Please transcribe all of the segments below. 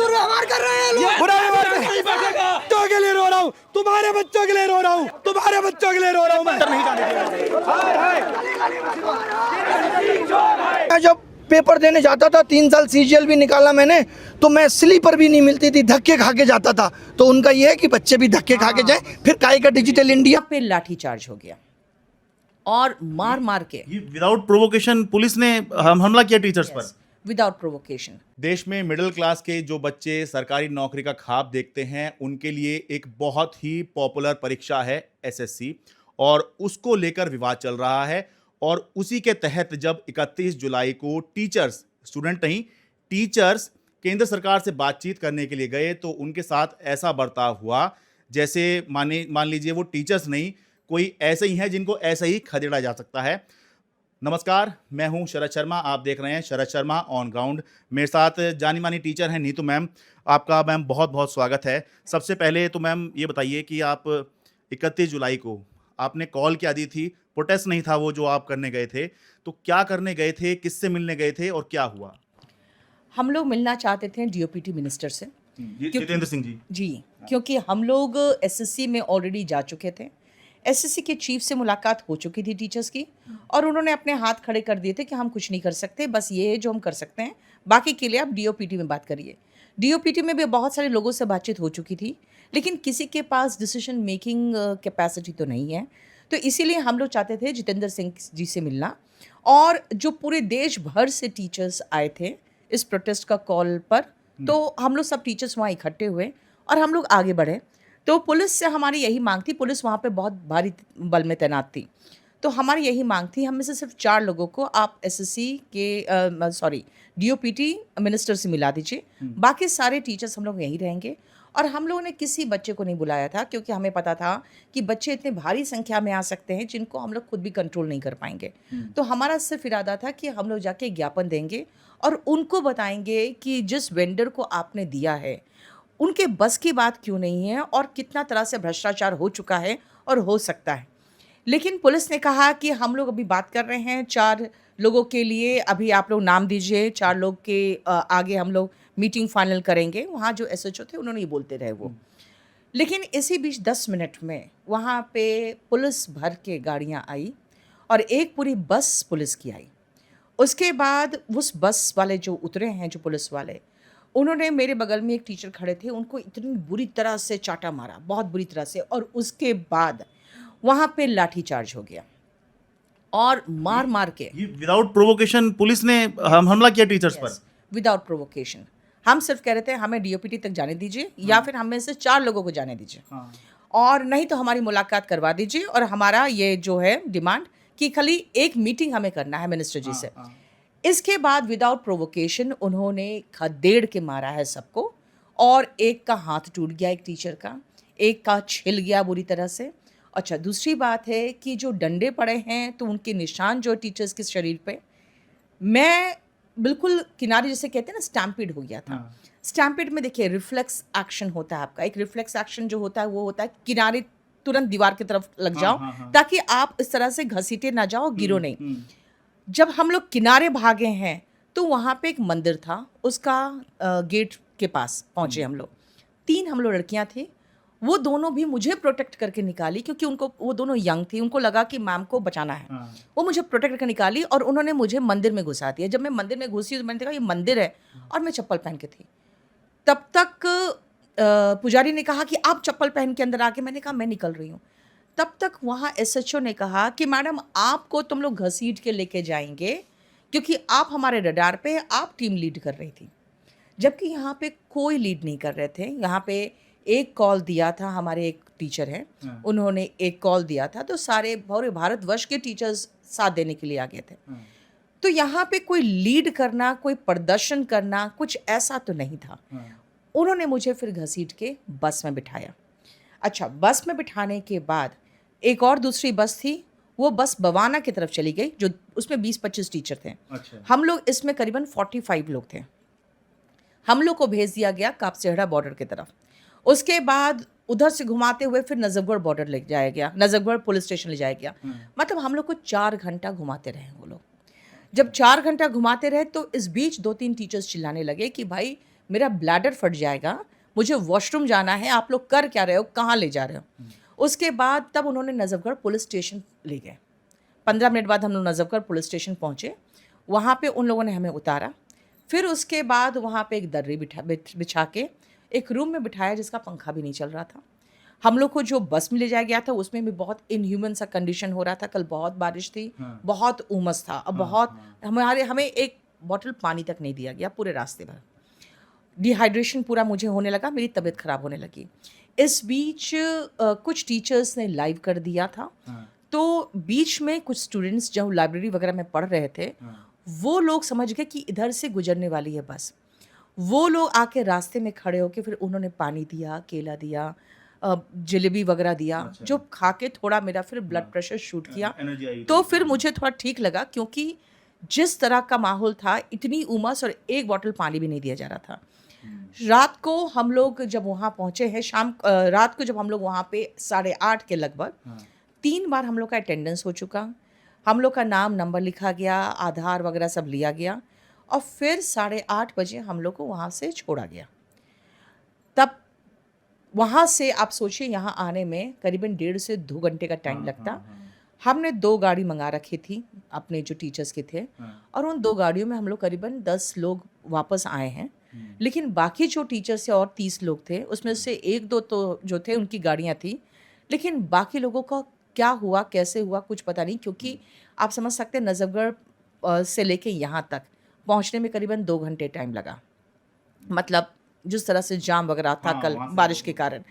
दुर्व्यवहार कर रहे हैं लोग। बुरा व्यवहार बच्चों के लिए रो रहा हूँ, तुम्हारे बच्चों के लिए रो रहा हूँ, तुम्हारे बच्चों के लिए रो रहा हूँ मैं। जब पेपर देने जाता था 3 साल सीजीएल भी निकाला मैंने, तो मैं स्लीपर भी नहीं मिलती थी, धक्के खा के जाता था। तो उनका ये है कि बच्चे भी धक्के खा के जाएं, फिर काहे का डिजिटल इंडिया पे लाठी चार्ज हो गया और मार मार के विदाउट प्रोवोकेशन पुलिस ने हमला किया टीचर्स पर। Without provocation. देश में मिडिल क्लास के जो बच्चे सरकारी नौकरी का ख्वाब देखते हैं, उनके लिए एक बहुत ही पॉपुलर परीक्षा है एसएससी, और उसको लेकर विवाद चल रहा है। और उसी के तहत जब 31 जुलाई को टीचर्स, स्टूडेंट नहीं, टीचर्स केंद्र सरकार से बातचीत करने के लिए गए, तो उनके साथ ऐसा बर्ताव हुआ जैसे मान लीजिए वो टीचर्स नहीं, कोई ऐसे ही हैं जिनको ऐसे ही खदेड़ा जा सकता है। नमस्कार, मैं हूं शरद शर्मा, आप देख रहे हैं शरद शर्मा ऑन ग्राउंड। मेरे साथ जानी मानी टीचर हैं नीतू मैम। आपका मैम बहुत बहुत स्वागत है। सबसे पहले तो मैम ये बताइए कि आप 31 जुलाई को आपने कॉल क्या दी थी? प्रोटेस्ट नहीं था वो जो आप करने गए थे, तो क्या करने गए थे, किससे मिलने गए थे और क्या हुआ? हम लोग मिलना चाहते थे डीओपीटी मिनिस्टर से। जितेंद्र सिंह जी। क्योंकि हम लोग एसएससी में ऑलरेडी जा चुके थे। एसएससी के चीफ से मुलाकात हो चुकी थी टीचर्स की, और उन्होंने अपने हाथ खड़े कर दिए थे कि हम कुछ नहीं कर सकते, बस ये है जो हम कर सकते हैं, बाकी के लिए आप डीओपीटी में बात करिए। डीओपीटी में भी बहुत सारे लोगों से बातचीत हो चुकी थी, लेकिन किसी के पास डिसीजन मेकिंग कैपेसिटी तो नहीं है। तो इसीलिए हम लोग चाहते थे जितेंद्र सिंह जी से मिलना, और जो पूरे देश भर से टीचर्स आए थे इस प्रोटेस्ट का कॉल पर, तो हम लोग सब टीचर्स वहाँ इकट्ठे हुए और हम लोग आगे बढ़े। तो पुलिस से हमारी यही मांग थी, पुलिस वहाँ पे बहुत भारी बल में तैनात थी, तो हमारी यही मांग थी, हम में से सिर्फ 4 लोगों को आप एसएससी के डीओपीटी मिनिस्टर से मिला दीजिए, बाकी सारे टीचर्स हम लोग यहीं रहेंगे। और हम लोगों ने किसी बच्चे को नहीं बुलाया था, क्योंकि हमें पता था कि बच्चे इतने भारी संख्या में आ सकते हैं जिनको हम लोग खुद भी कंट्रोल नहीं कर पाएंगे। तो हमारा सिर्फ इरादा था कि हम लोग जाके ज्ञापन देंगे और उनको बताएंगे कि जिस वेंडर को आपने दिया है उनके बस की बात क्यों नहीं है, और कितना तरह से भ्रष्टाचार हो चुका है और हो सकता है। लेकिन पुलिस ने कहा कि हम लोग अभी बात कर रहे हैं 4 लोगों के लिए, अभी आप लोग नाम दीजिए, 4 लोग के आगे हम लोग मीटिंग फाइनल करेंगे। वहाँ जो एसएचओ थे उन्होंने ये बोलते रहे वो। लेकिन इसी बीच 10 मिनट में वहाँ पे पुलिस भर के गाड़ियाँ आई और एक पूरी बस पुलिस की आई। उसके बाद उस बस वाले जो उतरे हैं, जो पुलिस वाले, उन्होंने मेरे बगल में एक टीचर खड़े थे, उनको इतनी बुरी तरह से चाटा मारा, बहुत बुरी तरह से, और उसके बाद वहाँ पे लाठी चार्ज हो गया और मार मार के विदाउट प्रोवोकेशन पुलिस ने हमला किया टीचर्स पर। Without provocation. हम सिर्फ कह रहे थे हमें डीओपीटी तक जाने दीजिए, या फिर हमें से 4 लोगों को जाने दीजिए, और नहीं तो हमारी मुलाकात करवा दीजिए, और हमारा ये जो है डिमांड कि खाली एक मीटिंग हमें करना है मिनिस्टर जी से। इसके बाद विदाउट प्रोवोकेशन उन्होंने खदेड़ के मारा है सबको, और एक का हाथ टूट गया, एक टीचर का, एक का छिल गया बुरी तरह से। अच्छा, दूसरी बात है कि जो डंडे पड़े हैं तो उनके निशान जो टीचर्स के शरीर पे, मैं बिल्कुल किनारे, जैसे कहते हैं ना, स्टैम्पिड हो गया था। स्टैम्पिड में देखिए रिफ्लेक्स एक्शन होता है आपका, एक रिफ्लेक्स एक्शन जो होता है वो होता है किनारे तुरंत दीवार की तरफ लग जाओ, ताकि आप इस तरह से घसीटे ना जाओ, गिरो नहीं। जब हम लोग किनारे भागे हैं तो वहाँ पे एक मंदिर था, उसका गेट के पास पहुँचे हम लोग। 3 हम लोग लड़कियाँ थी, वो दोनों भी मुझे प्रोटेक्ट करके निकाली, क्योंकि उनको, वो दोनों यंग थी, उनको लगा कि मैम को बचाना है। वो मुझे प्रोटेक्ट करके निकाली और उन्होंने मुझे मंदिर में घुसा दिया। जब मैं मंदिर में घुसी तो मैंने देखा ये मंदिर है, और मैं चप्पल पहन के थी। तब तक पुजारी ने कहा कि आप चप्पल पहन के अंदर आके, मैंने कहा मैं निकल रही हूँ। तब तक वहाँ एसएचओ ने कहा कि मैडम आपको तुम लोग घसीट के लेके जाएंगे, क्योंकि आप हमारे रडार पे, आप टीम लीड कर रही थी। जबकि यहाँ पे कोई लीड नहीं कर रहे थे। यहाँ पे एक कॉल दिया था, हमारे एक टीचर हैं, उन्होंने एक कॉल दिया था, तो सारे पूरे भारतवर्ष के टीचर्स साथ देने के लिए आ गए थे। तो यहाँ पे कोई लीड करना, कोई प्रदर्शन करना, कुछ ऐसा तो नहीं था। उन्होंने मुझे फिर घसीट के बस में बिठाया। अच्छा, बस में बिठाने के बाद एक और दूसरी बस थी, वो बस बवाना की तरफ चली गई, जो उसमें 20-25 टीचर थे। अच्छा। हम लोग इसमें करीबन 45 लोग थे। हम लोग को भेज दिया गया कापसेहड़ा बॉर्डर की तरफ। उसके बाद उधर से घुमाते हुए फिर नजफगढ़ बॉर्डर ले जाया गया, नजफगढ़ पुलिस स्टेशन ले जाया गया। मतलब हम लोग को 4 घंटा घुमाते रहे वो लोग। जब 4 घंटा घुमाते रहे तो इस बीच 2-3 टीचर्स चिल्लाने लगे कि भाई मेरा ब्लैडर फट जाएगा, मुझे वॉशरूम जाना है, आप लोग कर क्या रहे हो, कहाँ ले जा रहे हो। उसके बाद तब उन्होंने नजफगढ़ पुलिस स्टेशन ले गए। 15 मिनट बाद हम लोग नजफगढ़ पुलिस स्टेशन पहुँचे, वहाँ पे उन लोगों ने हमें उतारा। फिर उसके बाद वहाँ पे एक दर्री बिछा के एक रूम में बिठाया जिसका पंखा भी नहीं चल रहा था। हम लोग को जो बस में ले जाया गया था उसमें भी बहुत इनह्यूमन सा कंडीशन हो रहा था। कल बहुत बारिश थी, बहुत उमस था और बहुत हमें एक बॉटल पानी तक नहीं दिया गया पूरे रास्ते भर। डिहाइड्रेशन पूरा मुझे होने लगा, मेरी तबीयत ख़राब होने लगी। इस बीच कुछ टीचर्स ने लाइव कर दिया था, तो बीच में कुछ स्टूडेंट्स जो लाइब्रेरी वगैरह में पढ़ रहे थे वो लोग समझ गए कि इधर से गुजरने वाली है बस। वो लोग आके रास्ते में खड़े होके फिर उन्होंने पानी दिया, केला दिया, जलेबी वगैरह दिया, जो खा के थोड़ा मेरा फिर ब्लड प्रेशर शूट किया। तो फिर मुझे थोड़ा ठीक लगा, क्योंकि जिस तरह का माहौल था, इतनी उमस और एक बॉटल पानी भी नहीं दिया जा रहा था। रात को हम लोग जब वहाँ पहुँचे हैं, रात को जब हम लोग वहाँ पे 8:30 के लगभग 3 बार हम लोग का अटेंडेंस हो चुका। हम लोग का नाम नंबर लिखा गया, आधार वगैरह सब लिया गया और फिर 8:30 बजे हम लोग को वहाँ से छोड़ा गया। तब वहाँ से आप सोचिए यहाँ आने में करीबन 1.5 से 2 घंटे का टाइम लगता। हमने 2 गाड़ी मंगा रखी थी अपने जो टीचर्स के थे, और उन 2 गाड़ियों में हम लोग करीबन 10 लोग वापस आए हैं। लेकिन बाकी जो टीचर्स थे और 30 लोग थे, उसमें से 1-2 तो जो थे उनकी गाड़ियाँ थी, लेकिन बाकी लोगों का क्या हुआ, कैसे हुआ, कुछ पता नहीं। क्योंकि आप समझ सकते हैं नजफगढ़ से लेके यहाँ तक पहुँचने में करीबन 2 घंटे टाइम लगा। मतलब जिस तरह से जाम वगैरह था कल बारिश के कारण,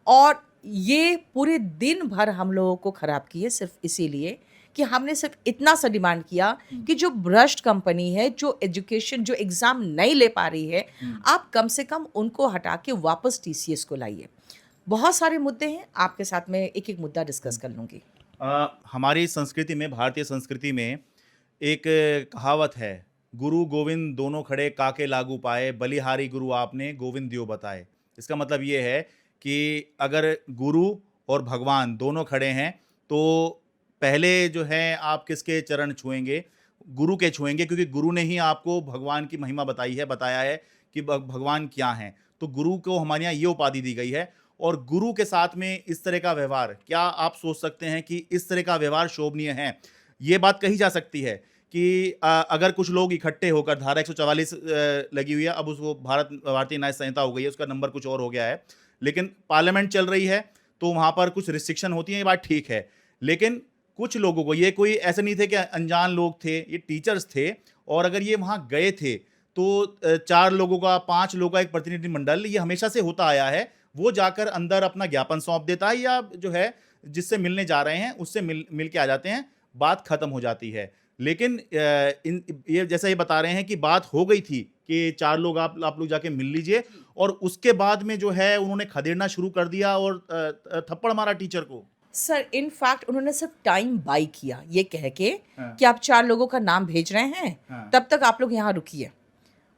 और ये पूरे दिन भर हम लोगों को ख़राब किए सिर्फ इसीलिए कि हमने सिर्फ इतना सा डिमांड किया कि जो भ्रष्ट कंपनी है, जो एजुकेशन, जो एग्ज़ाम नहीं ले पा रही है, आप कम से कम उनको हटा के वापस टीसीएस को लाइए। बहुत सारे मुद्दे हैं, आपके साथ में एक एक मुद्दा डिस्कस कर लूँगी। हमारी संस्कृति में, भारतीय संस्कृति में एक कहावत है, गुरु गोविंद दोनों खड़े काके लागू पाए, बलिहारी गुरु आपने गोविंद दियो बताए। इसका मतलब ये है कि अगर गुरु और भगवान दोनों खड़े हैं तो पहले जो है आप किसके चरण छुएंगे? गुरु के छुएंगे, क्योंकि गुरु ने ही आपको भगवान की महिमा बताई है, बताया है कि भगवान क्या हैं। तो गुरु को हमारे यहाँ ये उपाधि दी गई है, और गुरु के साथ में इस तरह का व्यवहार, क्या आप सोच सकते हैं कि इस तरह का व्यवहार शोभनीय है? ये बात कही जा सकती है कि अगर कुछ लोग इकट्ठे होकर, धारा 144 लगी हुई है, अब उसको भारतीय न्याय संहिता हो गई है, उसका नंबर कुछ और हो गया है, लेकिन पार्लियामेंट चल रही है तो वहाँ पर कुछ रिस्ट्रिक्शन होती है, ये बात ठीक है। लेकिन कुछ लोगों को, ये कोई ऐसे नहीं थे कि अनजान लोग थे, ये टीचर्स थे, और अगर ये वहाँ गए थे तो 4 लोगों का, 5 लोगों का एक प्रतिनिधिमंडल, ये हमेशा से होता आया है, वो जाकर अंदर अपना ज्ञापन सौंप देता है, या जो है जिससे मिलने जा रहे हैं उससे मिल के आ जाते हैं, बात खत्म हो जाती है। लेकिन ये जैसा ये बता रहे हैं कि बात हो गई थी कि 4 लोग आप लोग जाके मिल लीजिए, और उसके बाद में जो है उन्होंने खदेड़ना शुरू कर दिया और थप्पड़ मारा टीचर को। सर इनफैक्ट उन्होंने सिर्फ टाइम बाई किया, ये कह के कि आप 4 लोगों का नाम भेज रहे हैं, तब तक आप लोग यहाँ रुकिए।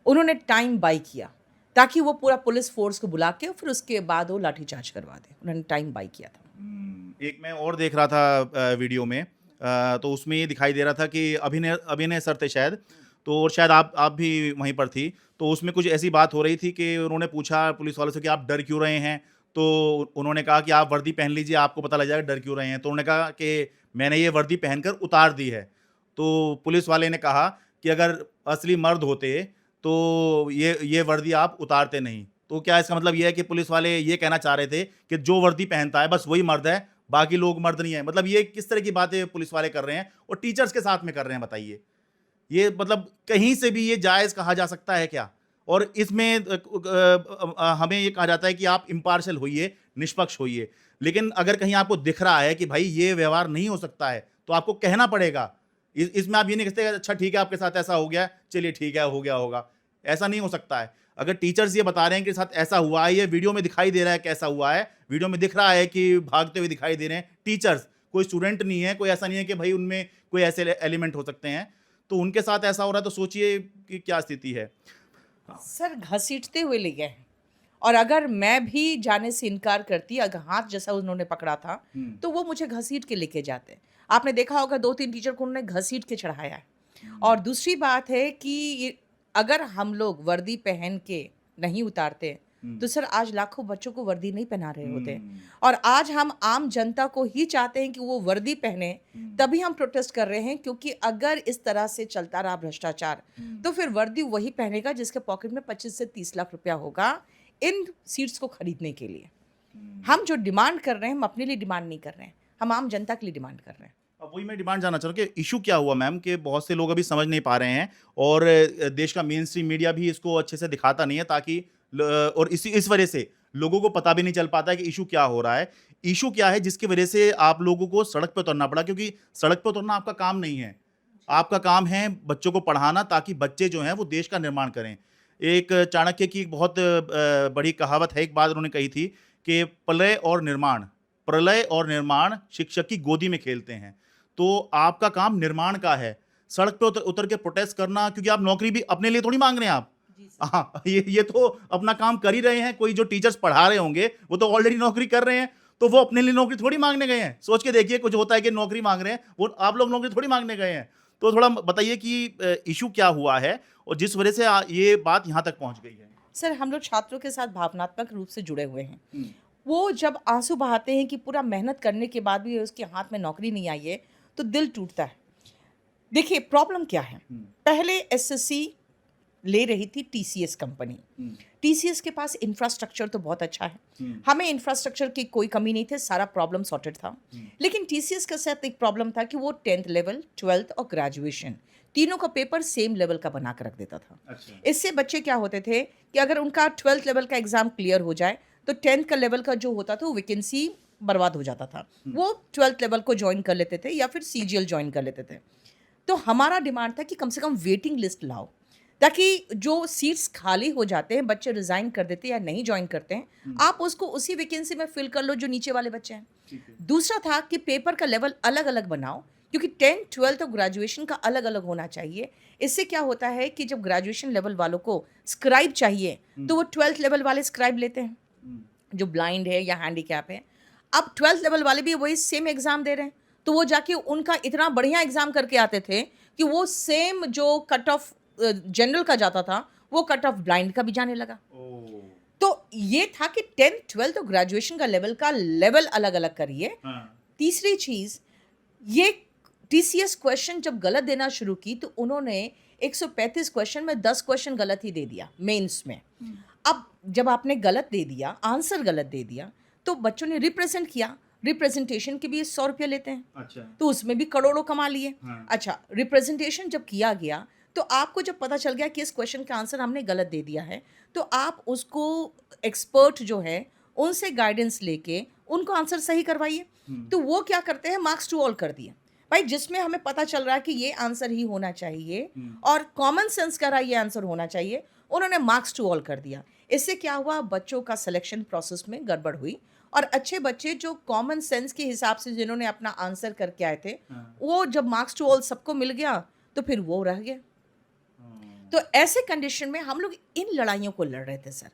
उन्होंने टाइम बाई किया ताकि वो पूरा पुलिस फोर्स को बुला के फिर उसके बाद वो लाठीचार्ज करवा दे। उन्होंने टाइम बाई किया था। एक मैं और देख रहा था वीडियो में, तो उसमें ये दिखाई दे रहा था कि अभिनय सर थे शायद, तो और शायद आप भी वहीं पर थी, तो उसमें कुछ ऐसी बात हो रही थी कि उन्होंने पूछा पुलिस वालों से कि आप डर क्यों रहे हैं, तो उन्होंने कहा कि आप वर्दी पहन लीजिए, आपको पता लग जाएगा डर क्यों रहे हैं। तो उन्होंने कहा कि मैंने ये वर्दी पहनकर उतार दी है। तो पुलिस वाले ने कहा कि अगर असली मर्द होते तो ये वर्दी आप उतारते नहीं। तो क्या इसका मतलब ये है कि पुलिस वाले ये कहना चाह रहे थे कि जो वर्दी पहनता है बस वही मर्द है, बाकी लोग मर्द नहीं है? मतलब ये किस तरह की बातें पुलिस वाले कर रहे हैं और टीचर्स के साथ में कर रहे हैं, बताइए। ये मतलब कहीं से भी ये जायज़ कहा जा सकता है क्या? और इसमें हमें ये कहा जाता है कि आप इम्पार्शियल होइए, निष्पक्ष होइए, लेकिन अगर कहीं आपको दिख रहा है कि भाई ये व्यवहार नहीं हो सकता है, तो आपको कहना पड़ेगा। इसमें आप ये नहीं कहते अच्छा ठीक है आपके साथ ऐसा हो गया, चलिए ठीक है, हो गया होगा, ऐसा नहीं हो सकता है। अगर टीचर्स ये बता रहे हैं कि साथ ऐसा हुआ है, ये वीडियो में दिखाई दे रहा है कैसा हुआ है, वीडियो में दिख रहा है कि भागते हुए दिखाई दे रहे हैं टीचर्स, कोई स्टूडेंट नहीं है, कोई ऐसा नहीं है कि भाई उनमें कोई ऐसे एलिमेंट हो सकते हैं, तो उनके साथ ऐसा हो रहा है, तो सोचिए कि क्या स्थिति है। सर घसीटते हुए ले गए, और अगर मैं भी जाने से इनकार करती, अगर हाथ जैसा उन्होंने पकड़ा था तो वो मुझे घसीट के लेके जाते। आपने देखा होगा 2-3 टीचर को उन्होंने घसीट के चढ़ाया है। और दूसरी बात है कि अगर हम लोग वर्दी पहन के नहीं उतारते तो सर आज लाखों बच्चों को वर्दी नहीं पहना रहे होते। और आज हम आम जनता को ही चाहते हैं कि वो वर्दी पहने, तभी हम प्रोटेस्ट कर रहे हैं, क्योंकि अगर इस तरह से चलता रहा भ्रष्टाचार तो फिर वर्दी वही पहनेगा जिसके पॉकेट में 25 से 30 लाख रुपया होगा इन सीट्स को खरीदने के लिए। हम जो डिमांड कर रहे हैं, हम अपने लिए डिमांड नहीं कर रहे हैं, हम आम जनता के लिए डिमांड कर रहे हैं। अब वही मैं डिमांड जानना चाह रहा हूँ कि इशू क्या हुआ मैम, कि बहुत से लोग अभी समझ नहीं पा रहे हैं और देश का मेन स्ट्रीम मीडिया भी इसको अच्छे से दिखाता नहीं है, ताकि और इस वजह से लोगों को पता भी नहीं चल पाता है कि इशू क्या हो रहा है। इशू क्या है जिसकी वजह से आप लोगों को सड़क पे उतरना पड़ा, क्योंकि सड़क पे उतरना आपका काम नहीं है। आपका काम है बच्चों को पढ़ाना, ताकि बच्चे जो हैं वो देश का निर्माण करें। एक चाणक्य की एक बहुत बड़ी कहावत है, एक बात उन्होंने कही थी कि प्रलय और निर्माण शिक्षक की गोदी में खेलते हैं। तो आपका काम निर्माण का है, सड़क पे उतर के प्रोटेस्ट करना, क्योंकि आप नौकरी भी अपने लिए थोड़ी मांग रहे हैं आप। हाँ, ये तो अपना काम कर ही रहे हैं। कोई जो टीचर्स पढ़ा रहे होंगे वो तो ऑलरेडी नौकरी कर रहे हैं, तो वो अपने लिए नौकरी थोड़ी मांगने गए हैं। सोच के देखिए, कुछ होता है कि नौकरी मांग रहे हैं, वो आप लोग नौकरी थोड़ी मांगने गए हैं। तो थोड़ा बताइए कि इशू क्या हुआ है और जिस वजह से ये बात यहाँ तक पहुँच गई है। सर हम लोग छात्रों के साथ भावनात्मक रूप से जुड़े हुए हैं। वो जब आंसू बहाते हैं कि पूरा मेहनत करने के बाद भी उसके हाथ में नौकरी नहीं आई है, तो दिल टूटता है। देखिए प्रॉब्लम क्या है, पहले एसएससी ले रही थी टीसीएस कंपनी। टीसीएस के पास इंफ्रास्ट्रक्चर तो बहुत अच्छा है, हमें इंफ्रास्ट्रक्चर की कोई कमी नहीं थी, सारा प्रॉब्लम सॉर्टेड था। लेकिन टीसीएस के साथ एक प्रॉब्लम था कि वो 10th लेवल, 12th और ग्रेजुएशन तीनों का पेपर सेम लेवल का बना कर रख देता था। अच्छा। इससे बच्चे क्या होते थे कि अगर उनका 12th लेवल का एग्जाम क्लियर हो जाए तो 10th का लेवल का जो होता था वो वैकेंसी बर्बाद हो जाता था। वो 12th लेवल को ज्वाइन कर लेते थे या फिर सीजीएल ज्वाइन कर लेते थे। तो हमारा डिमांड था कि कम से कम वेटिंग लिस्ट लाओ, ताकि जो सीट्स खाली हो जाते हैं, बच्चे रिजाइन कर देते हैं या नहीं ज्वाइन करते हैं, आप उसको उसी वैकेंसी में फिल कर लो जो नीचे वाले बच्चे हैं। दूसरा था कि पेपर का लेवल अलग अलग बनाओ, क्योंकि 10th, 12th और ग्रेजुएशन का अलग अलग होना चाहिए। इससे क्या होता है कि जब ग्रेजुएशन लेवल वालों को स्क्राइब चाहिए तो वो 12th लेवल वाले स्क्राइब लेते हैं, जो ब्लाइंड है या हैंडीकैप है। अब 12th लेवल वाले भी वही सेम एग्जाम दे रहे हैं, तो वो जाके उनका इतना बढ़िया एग्जाम करके आते थे कि वो सेम जो कट ऑफ जनरल का जाता था वो कट ऑफ ब्लाइंड का भी जाने लगा। तो ये था कि 10th, 12th और ग्रेजुएशन का लेवल अलग अलग करिए। तीसरी चीज, ये टीसीएस क्वेश्चन जब गलत देना शुरू की तो उन्होंने 135 क्वेश्चन में 10 क्वेश्चन गलत ही दे दिया मेंस में। अब जब आपने गलत दे दिया, आंसर गलत दे दिया, तो बच्चों ने रिप्रेजेंट किया। रिप्रेजेंटेशन के भी 100 रुपये लेते हैं। अच्छा। तो उसमें भी करोड़ों कमा लिए। अच्छा, रिप्रेजेंटेशन जब किया गया तो आपको जब पता चल गया कि इस क्वेश्चन का आंसर हमने गलत दे दिया है, तो आप उसको एक्सपर्ट जो है उनसे गाइडेंस लेके उनको आंसर सही करवाइए। तो वो क्या करते हैं, मार्क्स टू ऑल कर दिए भाई, जिसमें हमें पता चल रहा है कि ये आंसर ही होना चाहिए और कॉमन सेंस का ये आंसर होना चाहिए, उन्होंने मार्क्स टू ऑल कर दिया। इससे क्या हुआ, बच्चों का सिलेक्शन प्रोसेस में गड़बड़ हुई और अच्छे बच्चे जो कॉमन सेंस के हिसाब से जिन्होंने अपना आंसर करके आए थे, वो जब मार्क्स टू ऑल सबको मिल गया तो फिर वो रह गया। तो ऐसे कंडीशन में हम लोग इन लड़ाइयों को लड़ रहे थे सर।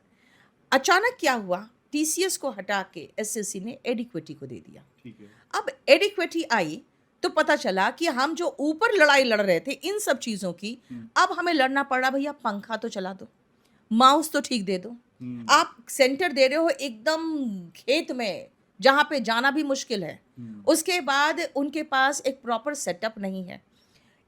अचानक क्या हुआ, टीसीएस को हटा के एसएससी ने एडिक्विटी को दे दिया। ठीक है। अब एडिक्विटी आई तो पता चला कि हम जो ऊपर लड़ाई लड़ रहे थे इन सब चीजों की, अब हमें लड़ना पड़ा, भैया पंखा तो चला दो, माउस तो ठीक दे दो। आप सेंटर दे रहे हो एकदम खेत में जहां पे जाना भी मुश्किल है। उसके बाद उनके पास एक प्रॉपर सेटअप नहीं है,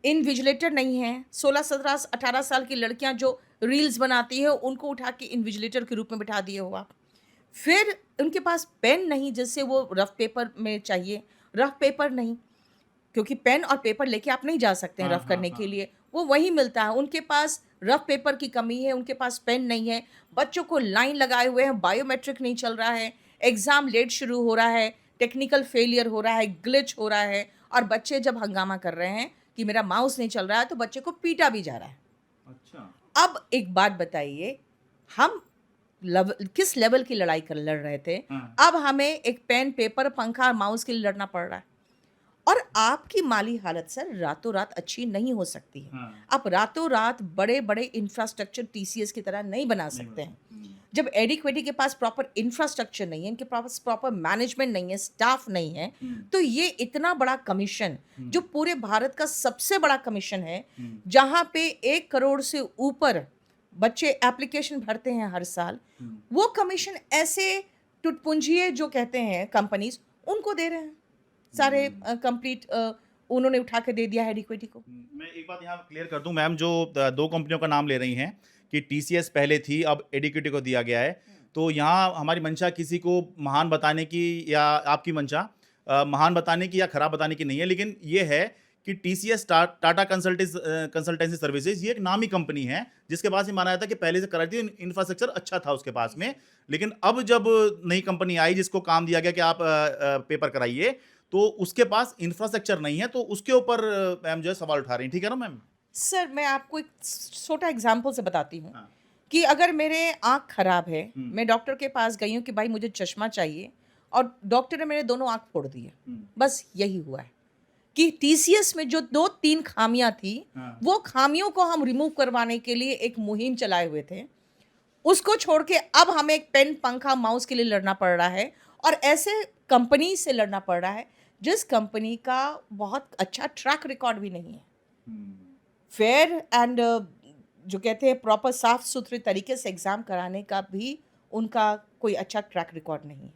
इनविजिलेटर नहीं है। 16, 17, 18 साल की लड़कियां जो रील्स बनाती है उनको उठा के इनविजिलेटर के रूप में बिठा दिए हो आप। फिर उनके पास पेन नहीं जिससे वो रफ पेपर में चाहिए, रफ पेपर नहीं, क्योंकि पेन और पेपर लेके आप नहीं जा सकते हैं रफ करने के लिए, वो वही मिलता है। उनके पास रफ पेपर की कमी है, उनके पास पेन नहीं है। बच्चों को लाइन लगाए हुए हैं, बायोमेट्रिक नहीं चल रहा है, एग्ज़ाम लेट शुरू हो रहा है, टेक्निकल फेलियर हो रहा है, ग्लिच हो रहा है, और बच्चे जब हंगामा कर रहे हैं कि मेरा माउस नहीं चल रहा है तो बच्चे को पीटा भी जा रहा है। अच्छा। अब एक बात बताइए, हम किस लेवल की लड़ाई कर लड़ रहे थे, अब हमें एक पेन, पेपर, पंखा, माउस के लिए लड़ना पड़ रहा है। और आपकी माली हालत सर रातों रात अच्छी नहीं हो सकती है। आप रातों रात बड़े बड़े इंफ्रास्ट्रक्चर टीसीएस की तरह नहीं बना सकते हैं। जब एडिक्विटी के पास प्रॉपर इंफ्रास्ट्रक्चर नहीं है, इनके पास प्रॉपर मैनेजमेंट नहीं है, स्टाफ नहीं है, तो ये इतना बड़ा कमीशन जो पूरे भारत का सबसे बड़ा कमीशन है, जहाँ पे 1 करोड़ से ऊपर बच्चे एप्लीकेशन भरते हैं हर साल, वो कमीशन ऐसे टुटपुंजिए जो कहते हैं कंपनीज, उनको दे रहे हैं सारे कंप्लीट, उन्होंने उठा के दे दिया है एडिक्विटी को। मैं एक बात यहाँ क्लियर कर दूं मैम, जो दो कंपनियों का नाम ले रही हैं कि टीसीएस पहले थी, अब एडिक्विटी को दिया गया है, तो यहाँ हमारी मंशा किसी को महान बताने की या आपकी मंशा महान बताने की या खराब बताने की नहीं है, लेकिन ये है कि टीसीएस टाटा कंसल्टेंसी सर्विसेज ये एक नामी कंपनी है जिसके पास ही माना जाता है कि पहले से करा थी, इंफ्रास्ट्रक्चर अच्छा था उसके पास में, लेकिन अब जब नई कंपनी आई जिसको काम दिया गया कि आप पेपर कराइए, तो उसके पास इंफ्रास्ट्रक्चर नहीं है, तो उसके ऊपर मैम जो है सवाल उठा रही हैं, ठीक है ना मैम? सर मैं आपको एक छोटा एग्जाम्पल से बताती हूँ हाँ। कि अगर मेरे आँख खराब है, मैं डॉक्टर के पास गई हूँ कि भाई मुझे चश्मा चाहिए, और डॉक्टर ने मेरे दोनों आँख फोड़ दिए, बस यही हुआ है कि टीसीएस में जो 2-3 खामियां थी, वो खामियों को हम रिमूव करवाने के लिए एक मुहिम चलाए हुए थे, उसको छोड़ के अब हमें एक पेन, पंखा, माउस के लिए लड़ना पड़ रहा है, और ऐसे कंपनी से लड़ना पड़ रहा है जिस कंपनी का बहुत अच्छा ट्रैक रिकॉर्ड भी नहीं है। फेयर एंड जो कहते हैं प्रॉपर साफ सुथरे तरीके से एग्जाम कराने का भी उनका कोई अच्छा ट्रैक रिकॉर्ड नहीं है।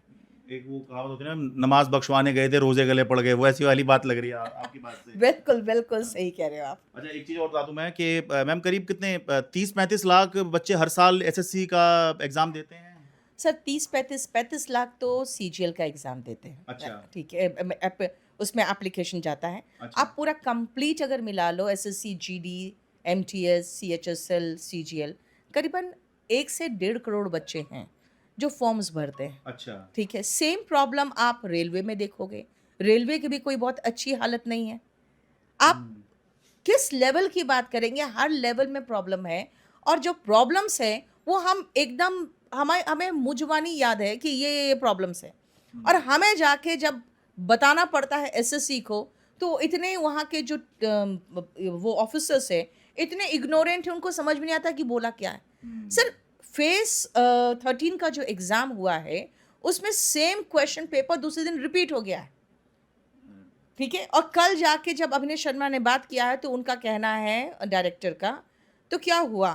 एक वो कहावत होती है ना, नमाज बख्शवाने गए थे रोजे गले पड़ गए, वो ऐसी वाली बात लग रही है आपकी बात से। बिल्कुल बिल्कुल सही कह रहे हो आप। अच्छा, एक चीज़ और बता दूं मैं कि मैम करीब कितने 30-35 लाख बच्चे हर साल एसएससी का एग्जाम देते हैं। सर 35 लाख तो सीजीएल का एग्ज़ाम देते हैं। अच्छा। ठीक है, उसमें एप्लीकेशन जाता है। अच्छा। आप पूरा कंप्लीट अगर मिला लो, SSC, GD, MTS, CHSL, CGL, करीबन 1 से 1.5 करोड़ बच्चे हैं जो फॉर्म्स भरते हैं। अच्छा। ठीक है, सेम प्रॉब्लम आप रेलवे में देखोगे, रेलवे की भी कोई बहुत अच्छी हालत नहीं है। आप किस लेवल की बात करेंगे, हर लेवल में प्रॉब्लम है, और जो प्रॉब्लम्स है वो हम एकदम हमें मुझवानी याद है कि ये प्रॉब्लम्स है, और हमें जाके जब बताना पड़ता है एसएससी को, तो इतने वहाँ के जो वो ऑफिसर्स है इतने इग्नोरेंट है, उनको समझ में नहीं आता कि बोला क्या है। सर फेस 13 का जो एग्ज़ाम हुआ है उसमें सेम क्वेश्चन पेपर दूसरे दिन रिपीट हो गया है। ठीक है, और कल जाके जब अभिनय शर्मा ने बात किया है तो उनका कहना है डायरेक्टर का, तो क्या हुआ,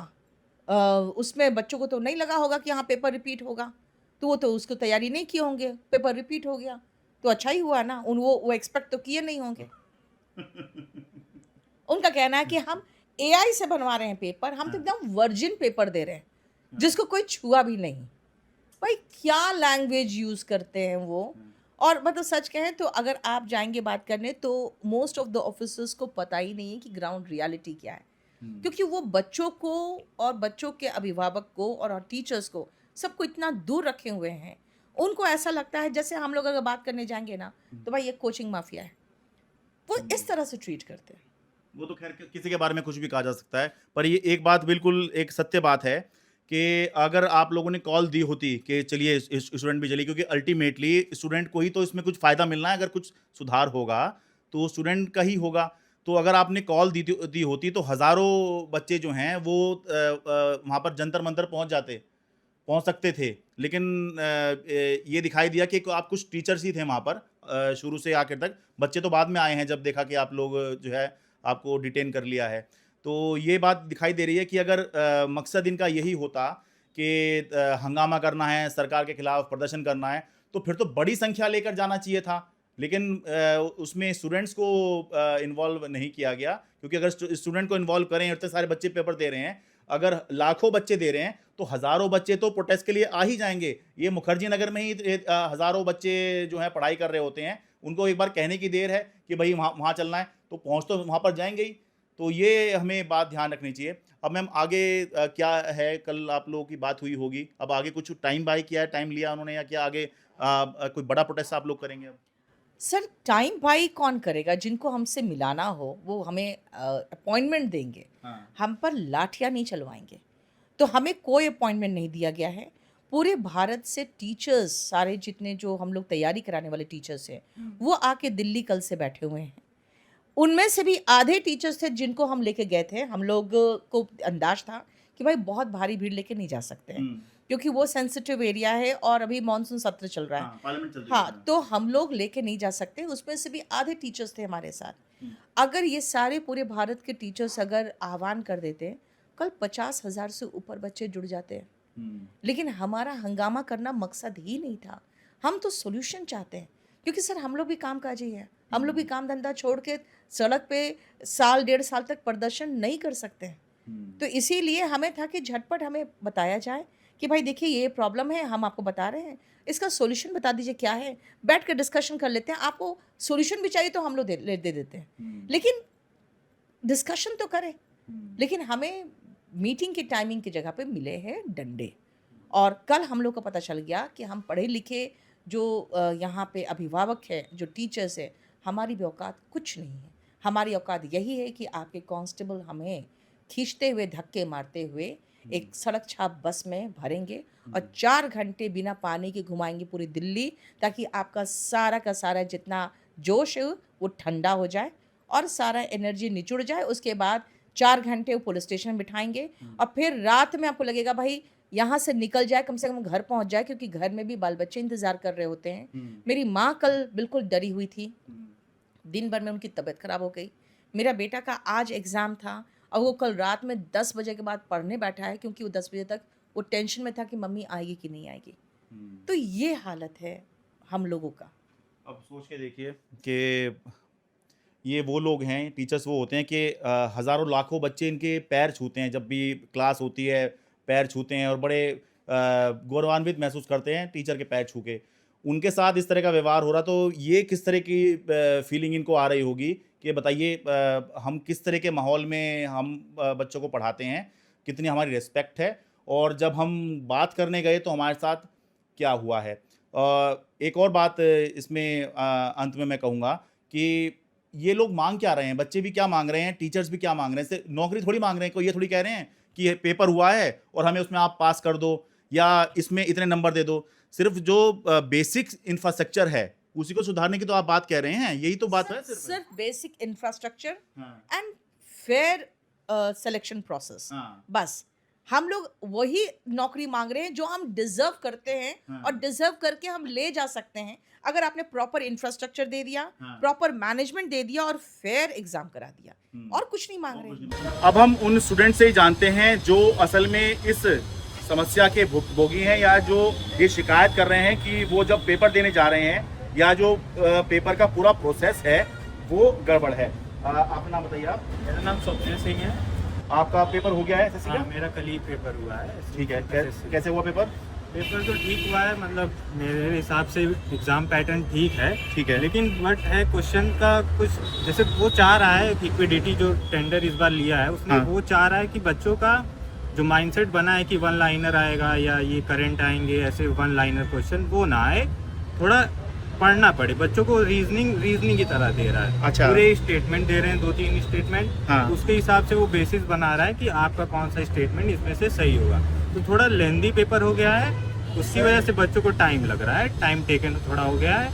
उसमें बच्चों को तो नहीं लगा होगा कि यहाँ पेपर रिपीट होगा, तो वो तो उसको तैयारी नहीं किए होंगे, पेपर रिपीट हो गया तो अच्छा ही हुआ ना, वो एक्सपेक्ट तो किए नहीं होंगे। उनका कहना है कि हम एआई से बनवा रहे हैं पेपर, हम तो एकदम वर्जिन पेपर दे रहे हैं जिसको कोई छुआ भी नहीं। भाई क्या लैंग्वेज यूज़ करते हैं वो। और मतलब सच कहें तो अगर आप जाएंगे बात करने तो मोस्ट ऑफ द ऑफिसर्स को पता ही नहीं है कि ग्राउंड रियलिटी क्या है, क्योंकि वो बच्चों को और बच्चों के अभिभावक को और टीचर्स को सबको इतना दूर रखे हुए हैं। उनको ऐसा लगता है जैसे हम लोग अगर बात करने जाएंगे ना तो भाई ये कोचिंग माफिया है, वो इस तरह से ट्रीट करते हैं। वो तो खैर किसी के बारे में कुछ भी कहा जा सकता है, पर ये एक बात बिल्कुल एक सत्य बात है कि अगर आप लोगों ने कॉल दी होती कि चलिए स्टूडेंट भी चलिए, क्योंकि अल्टीमेटली स्टूडेंट को ही तो इसमें कुछ फ़ायदा मिलना है, अगर कुछ सुधार होगा तो स्टूडेंट का ही होगा। तो अगर आपने कॉल दी होती तो हज़ारों बच्चे जो हैं वो वहाँ पर जंतर मंतर पहुँच सकते थे, लेकिन ये दिखाई दिया कि आप कुछ टीचर्स ही थे वहाँ पर शुरू से आखिर तक। बच्चे तो बाद में आए हैं जब देखा कि आप लोग जो है आपको डिटेन कर लिया है। तो ये बात दिखाई दे रही है कि अगर मकसद इनका यही होता कि हंगामा करना है, सरकार के खिलाफ प्रदर्शन करना है, तो फिर तो बड़ी संख्या लेकर जाना चाहिए था, लेकिन उसमें स्टूडेंट्स को इन्वॉल्व नहीं किया गया, क्योंकि अगर स्टूडेंट को इन्वॉल्व करें, इतने सारे बच्चे पेपर दे रहे हैं, अगर लाखों बच्चे दे रहे हैं तो हज़ारों बच्चे तो प्रोटेस्ट के लिए आ ही जाएंगे। ये मुखर्जी नगर में ही हज़ारों बच्चे जो हैं पढ़ाई कर रहे होते हैं, उनको एक बार कहने की देर है कि भाई वहाँ चलना है, तो पहुँच तो वहाँ पर जाएंगे ही। तो ये हमें बात ध्यान रखनी चाहिए। अब मैम आगे क्या है, कल आप लोगों की बात हुई होगी, अब आगे कुछ टाइम बाय किया है, टाइम लिया उन्होंने, या क्या आगे कोई बड़ा प्रोटेस्ट आप लोग करेंगे अब? सर टाइम भाई कौन करेगा, जिनको हमसे मिलाना हो वो हमें अपॉइंटमेंट देंगे। हाँ। हम पर लाठियाँ नहीं चलवाएंगे, तो हमें कोई अपॉइंटमेंट नहीं दिया गया है। पूरे भारत से टीचर्स, सारे जितने जो हम लोग तैयारी कराने वाले टीचर्स हैं, वो आके दिल्ली कल से बैठे हुए हैं। उनमें से भी आधे टीचर्स थे जिनको हम लेके गए थे, हम लोग को अंदाज था कि भाई बहुत भारी भीड़ लेके नहीं जा सकते हैं, क्योंकि वो सेंसिटिव एरिया है और अभी मॉनसून सत्र चल रहा है। हाँ, पार्लियामेंट चल रही है। हाँ, तो हम लोग लेके नहीं जा सकते। उसमें से भी आधे टीचर्स थे हमारे साथ। अगर ये सारे पूरे भारत के टीचर्स अगर आह्वान कर देते कल 50,000 से ऊपर बच्चे जुड़ जाते हैं। लेकिन हमारा हंगामा करना मकसद ही नहीं था। हम तो सॉल्यूशन चाहते हैं, क्योंकि सर हम लोग भी कामकाजी हैं। हम लोग भी काम धंधा छोड़ के सड़क पे साल 1.5 साल तक प्रदर्शन नहीं कर सकते हैं। तो इसीलिए हमें था कि झटपट हमें बताया जाए कि भाई देखिए ये प्रॉब्लम है, हम आपको बता रहे हैं, इसका सॉल्यूशन बता दीजिए क्या है, बैठ कर डिस्कशन कर लेते हैं। आपको सॉल्यूशन भी चाहिए तो हम लोग दे देते हैं, लेकिन डिस्कशन तो करें। लेकिन हमें मीटिंग की टाइमिंग की जगह पे मिले हैं डंडे। और कल हम लोग को पता चल गया कि हम पढ़े लिखे जो यहाँ पे अभिभावक है, जो टीचर्स है, हमारी भी औकात कुछ नहीं है। हमारी औकात यही है कि आपके कांस्टेबल हमें खींचते हुए धक्के मारते हुए एक सड़क छाप बस में भरेंगे और 4 घंटे बिना पानी के घुमाएंगे पूरी दिल्ली, ताकि आपका सारा का सारा जितना जोश है वो ठंडा हो जाए और सारा एनर्जी निचुड़ जाए। उसके बाद 4 घंटे वो पुलिस स्टेशन में बिठाएंगे और फिर रात में आपको लगेगा भाई यहाँ से निकल जाए, कम से कम घर पहुँच जाए, क्योंकि घर में भी बाल बच्चे इंतज़ार कर रहे होते हैं। मेरी माँ कल बिल्कुल डरी हुई थी, दिन भर में उनकी तबीयत ख़राब हो गई। मेरा बेटा का आज एग्ज़ाम था और वो कल रात में 10 बजे के बाद पढ़ने बैठा है, क्योंकि वो 10 बजे तक वो टेंशन में था कि मम्मी आएगी कि नहीं आएगी। तो ये हालत है हम लोगों का। अब सोच के देखिए कि ये वो लोग हैं, टीचर्स वो होते हैं कि हज़ारों लाखों बच्चे इनके पैर छूते हैं, जब भी क्लास होती है पैर छूते हैं और बड़े गौरवान्वित महसूस करते हैं टीचर के पैर छू के। उनके साथ इस तरह का व्यवहार हो रहा, तो ये किस तरह की फीलिंग इनको आ रही होगी कि बताइए हम किस तरह के माहौल में हम बच्चों को पढ़ाते हैं, कितनी हमारी रिस्पेक्ट है, और जब हम बात करने गए तो हमारे साथ क्या हुआ है। एक और बात इसमें अंत में मैं कहूँगा कि ये लोग मांग क्या रहे हैं, बच्चे भी क्या मांग रहे हैं, टीचर्स भी क्या मांग रहे हैं। सिर्फ नौकरी थोड़ी मांग रहे हैं, कोई ये थोड़ी कह रहे हैं कि ये पेपर हुआ है और हमें उसमें आप पास कर दो या इसमें इतने नंबर दे दो। सिर्फ जो बेसिक इंफ्रास्ट्रक्चर है उसी को सुधारने की तो आप बात कह रहे हैं, यही तो बात है। सिर्फ basic infrastructure and fair selection process, बस हम लोग वही नौकरी मांग रहे हैं जो हम डिजर्व करते हैं और डिजर्व करके हम ले जा सकते हैं। अगर आपने प्रॉपर इंफ्रास्ट्रक्चर दे दिया, प्रॉपर मैनेजमेंट दे दिया और फेयर एग्जाम करा दिया, और कुछ नहीं मांग रहे। अब हम उन स्टूडेंट से ही जानते हैं जो असल में इस समस्या के भुक्तभोगी हैं, या जो ये शिकायत कर रहे हैं कि वो जब पेपर देने जा रहे हैं या जो पेपर का पूरा प्रोसेस है वो गड़बड़ है। अपना नाम बताइए आप। मेरा नाम स्वप्निल सिंह है। आपका पेपर हो गया है एसएससी का? मेरा कल ही पेपर हुआ है। ठीक है, कैसे हुआ पेपर? पेपर तो ठीक हुआ है, मतलब मेरे हिसाब से एग्जाम पैटर्न ठीक है। ठीक है, लेकिन बट है क्वेश्चन का कुछ, जैसे वो चाह रहा है इक्विडिटी जो टेंडर इस बार लिया है उसमें वो चाह रहा है कि बच्चों का जो माइंडसेट बना है कि 1 लाइनर आएगा या ये करंट आएंगे, ऐसे 1 लाइनर क्वेश्चन वो ना आए, थोड़ा पढ़ना पड़े। बच्चों को रीजनिंग की तरह दे रहा है। अच्छा। पूरे स्टेटमेंट दे रहे हैं, 2-3 स्टेटमेंट, उसके हिसाब से वो बेसिस बना रहा है कि आपका कौन सा स्टेटमेंट इसमें से सही होगा। तो थोड़ा लेंदी पेपर हो गया है, उसकी वजह से बच्चों को टाइम लग रहा है, टाइम टेकन थोड़ा हो गया है।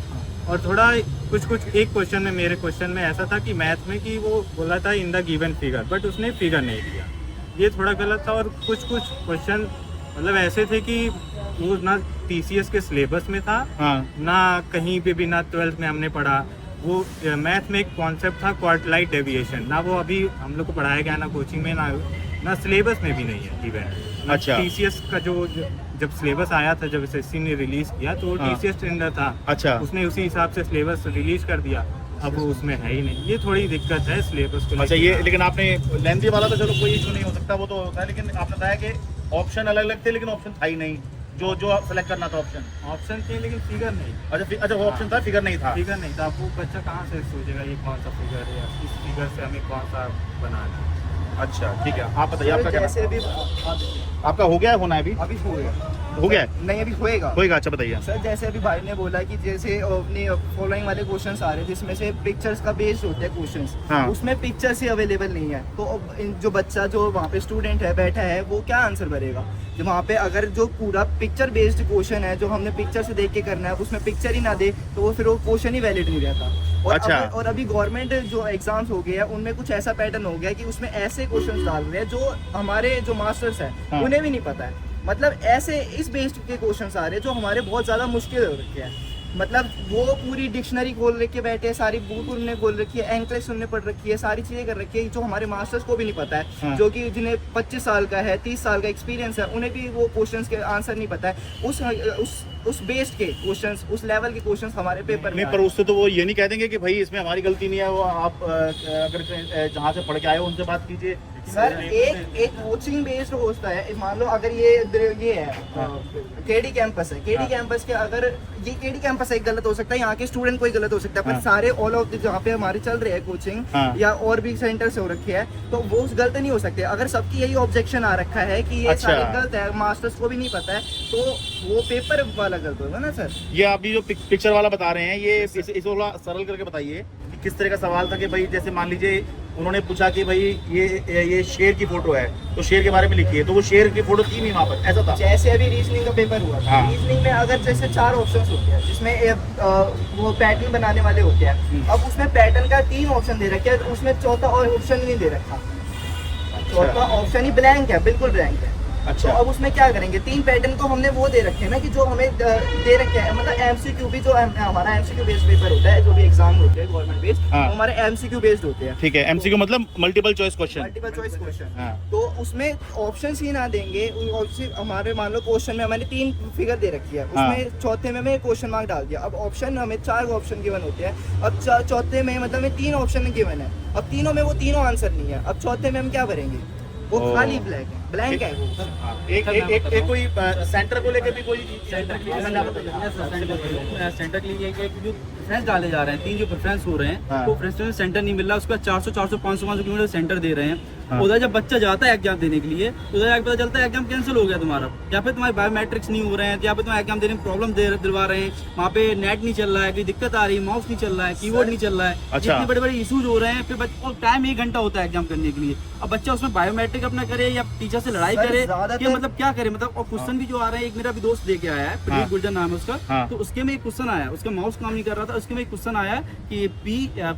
और थोड़ा कुछ एक क्वेश्चन में, मेरे क्वेश्चन में ऐसा था कि मैथ में कि वो बोला था in the given figure, but उसने फिगर नहीं दिया, ये थोड़ा गलत था। और कुछ क्वेश्चन मतलब ऐसे थे कि वो ना TCS के सिलेबस में था, ना कहीं पे भी, ना 12th में हमने पढ़ा। वो मैथ में एक कॉन्सेप्ट था क्वार्टिलाइट डेविएशन, ना वो अभी हम लोग को पढ़ाया गया, ना कोचिंग में, ना सिलेबस में भी नहीं है इवन। अच्छा। TCS का जो जब सिलेबस आया था, जब SSC ने रिलीज किया तो TCS टेंडर था। अच्छा। उसने उसी हिसाब से सिलेबस रिलीज कर दिया, अब वो उसमें है ही नहीं। ये थोड़ी दिक्कत है सिलेबस को। अच्छा, ये लेकिन आपने लेंथी वाला तो चलो कोई इशू नहीं हो सकता, वो तो होता है, लेकिन आपने बताया कि ऑप्शन अलग अलग थे लेकिन ऑप्शन था ही नहीं जो सेलेक्ट करना था। ऑप्शन थे लेकिन फिगर नहीं। अच्छा वो ऑप्शन था, फिगर नहीं था। फिगर नहीं था, वो बच्चा कहाँ से सोचेगा ये कौन सा फिगर है, इस फिगर से हमें कौन सा बनाना है। अच्छा ठीक है, आप बताइए आपका क्या? जैसे अभी आपका हो गया है, होना है अभी? अभी हो गया नहीं, अभी होएगा। अच्छा बताइए सर। जैसे अभी भाई ने बोला कि जैसे अपने फॉलोइंग वाले क्वेश्चंस आ रहे हैं जिसमें से पिक्चर्स का बेस्ड होते हैं क्वेश्चंस, उसमें पिक्चर्स ही अवेलेबल नहीं है। तो जो बच्चा जो वहाँ पे स्टूडेंट है बैठा है वो क्या आंसर भरेगा? जो वहाँ पे अगर जो पूरा पिक्चर बेस्ड क्वेश्चन है, जो हमने पिक्चर से देख के करना है, उसमें पिक्चर ही ना दे तो वो फिर वो क्वेश्चन ही वैलिड नहीं रहता। और अच्छा। और अभी गवर्नमेंट जो एग्जाम्स हो गए हैं उनमें कुछ ऐसा पैटर्न हो गया कि उसमें ऐसे क्वेश्चन डाल रहे हैं जो हमारे जो मास्टर्स हैं उन्हें भी नहीं पता है। मतलब ऐसे इस बेस्ड के क्वेश्चंस आ रहे हैं जो हमारे बहुत ज़्यादा मुश्किल हो रखे हैं। मतलब वो पूरी डिक्शनरी खोल रखी है, बैठे सारी बुक उन्होंने खोल रखी है, एंकलेस उन्होंने पढ़ रखी है, सारी चीजें कर रखी है जो हमारे मास्टर्स को भी नहीं पता है। हाँ। जो कि जिन्हें 25 साल का है, 30 साल का एक्सपीरियंस है, उन्हें भी वो क्वेश्चंस के आंसर नहीं पता है। उस बेस्ड के क्वेश्चंस, उस लेवल के क्वेश्चंस हमारे पेपर में नहीं, पर उससे तो वो ये नहीं कह देंगे कि भाई इसमें हमारी गलती नहीं है, वो आप अगर जहाँ से पढ़ के आए हो उनसे बात कीजिए। सर एक कोचिंग बेस्ड होता है। मान लो अगर ये है केडी कैंपस है, केडी कैंपस के अगर ये केडी कैंपस एक गलत हो सकता है, यहाँ के स्टूडेंट कोई गलत हो सकता है, पर हाँ। सारे ऑल ऑफ जहाँ पे हमारे चल रहे हैं कोचिंग हाँ। या और भी सेंटर से हो रखी है, तो वो गलत नहीं हो सकते। अगर सबकी यही ऑब्जेक्शन आ रखा है कि ये अच्छा। सारे गलत है, मास्टर्स को भी नहीं पता है, तो वो पेपर वाला गलत होगा ना सर। ये आप ये जो पिक्चर वाला बता रहे हैं, ये इस वाला सरल करके बताइए कि किस तरह का सवाल था कि भाई जैसे मान लीजिए उन्होंने पूछा कि भाई ये शेर की फोटो है, तो शेर के बारे में लिखिए, तो वो शेर की फोटो थी नहीं वहाँ पर, ऐसा था। जैसे अभी रीजनिंग का पेपर हुआ, हाँ। रीजनिंग में अगर जैसे 4 ऑप्शंस होते हैं जिसमें वो पैटर्न बनाने वाले होते हैं, अब उसमें पैटर्न का 3 ऑप्शन दे रखे हैं, तो उसमें चौथा ऑप्शन नहीं दे रखा, चौथा ऑप्शन ही ब्लैंक है, बिल्कुल ब्लैंक है। अच्छा। तो अब उसमें क्या करेंगे, 3 पैटर्न को हमने वो दे रखे हैं ना कि जो हमें दे रखे हैं, मतलब एमसीक्यू भी जो हमारा एमसीक्यू बेस्ड पेपर होता है, जो भी एग्जाम होते हैं गवर्नमेंट बेस्ड, हाँ। वो हमारे एमसीक्यू बेस्ड होते हैं। ठीक है, एमसीक्यू मतलब multiple choice question. Multiple choice question. हाँ। तो उसमें ऑप्शंस ही ना देंगे, हमारे मान लो क्वेश्चन में हमारे 3 फिगर दे रखी है, हाँ। उसमें चौथे में मैं क्वेश्चन मार्क डाल दिया। अब ऑप्शन हमें 4 ऑप्शन गिवन होते हैं, अब चौथे में मतलब में 3 ऑप्शन गिवन है, अब तीनों में वो तीनों आंसर नहीं है, अब चौथे में हम क्या करेंगे, वो ओ। खाली ब्लैंक है वो। एक कोई सेंटर को लेकर भी कोई सेंटर के लिए एक जो प्रेफरेंस डाले जा रहे हैं, 3 जो प्रेफरेंस हो रहे हैं, हाँ। वो प्रेफरेंस में सेंटर नहीं मिल रहा, उसके बाद 400 500 किलोमीटर सेंटर दे रहे हैं। हाँ। उधर जब बच्चा जाता है एग्जाम देने के लिए, उधर जाकर पता चलता है एग्जाम कैंसिल हो गया तुम्हारा, या फिर तुम्हारे बायोमेट्रिक्स नहीं हो रहे हैं, या फिर तुम्हारे एग्जाम देने में प्रॉब्लम दिलवा रहे हैं, वहाँ पे नेट नहीं चल रहा है, कोई दिक्कत आ रही है, माउस नहीं चल रहा है, कीबोर्ड नहीं चल रहा है, अच्छा। इतने बड़े बड़े इशूज हो रहे हैं। फिर और टाइम 1 घंटा होता है एग्जाम करने के लिए, अब बच्चा उसमें बायोमेट्रिक अपना करे या टीचर से लड़ाई सर, करे, ज़्यादातर- या मतलब क्या करे, मतलब और क्वेश्चन भी जो आ रहे हैं, एक मेरा भी दोस्त लेके आया है, हाँ। प्रदीप गुर्जर नाम है उसका, हाँ। तो उसके में एक क्वेश्चन आया, उसका माउस काम नहीं कर रहा था, उसके में एक क्वेश्चन आया कि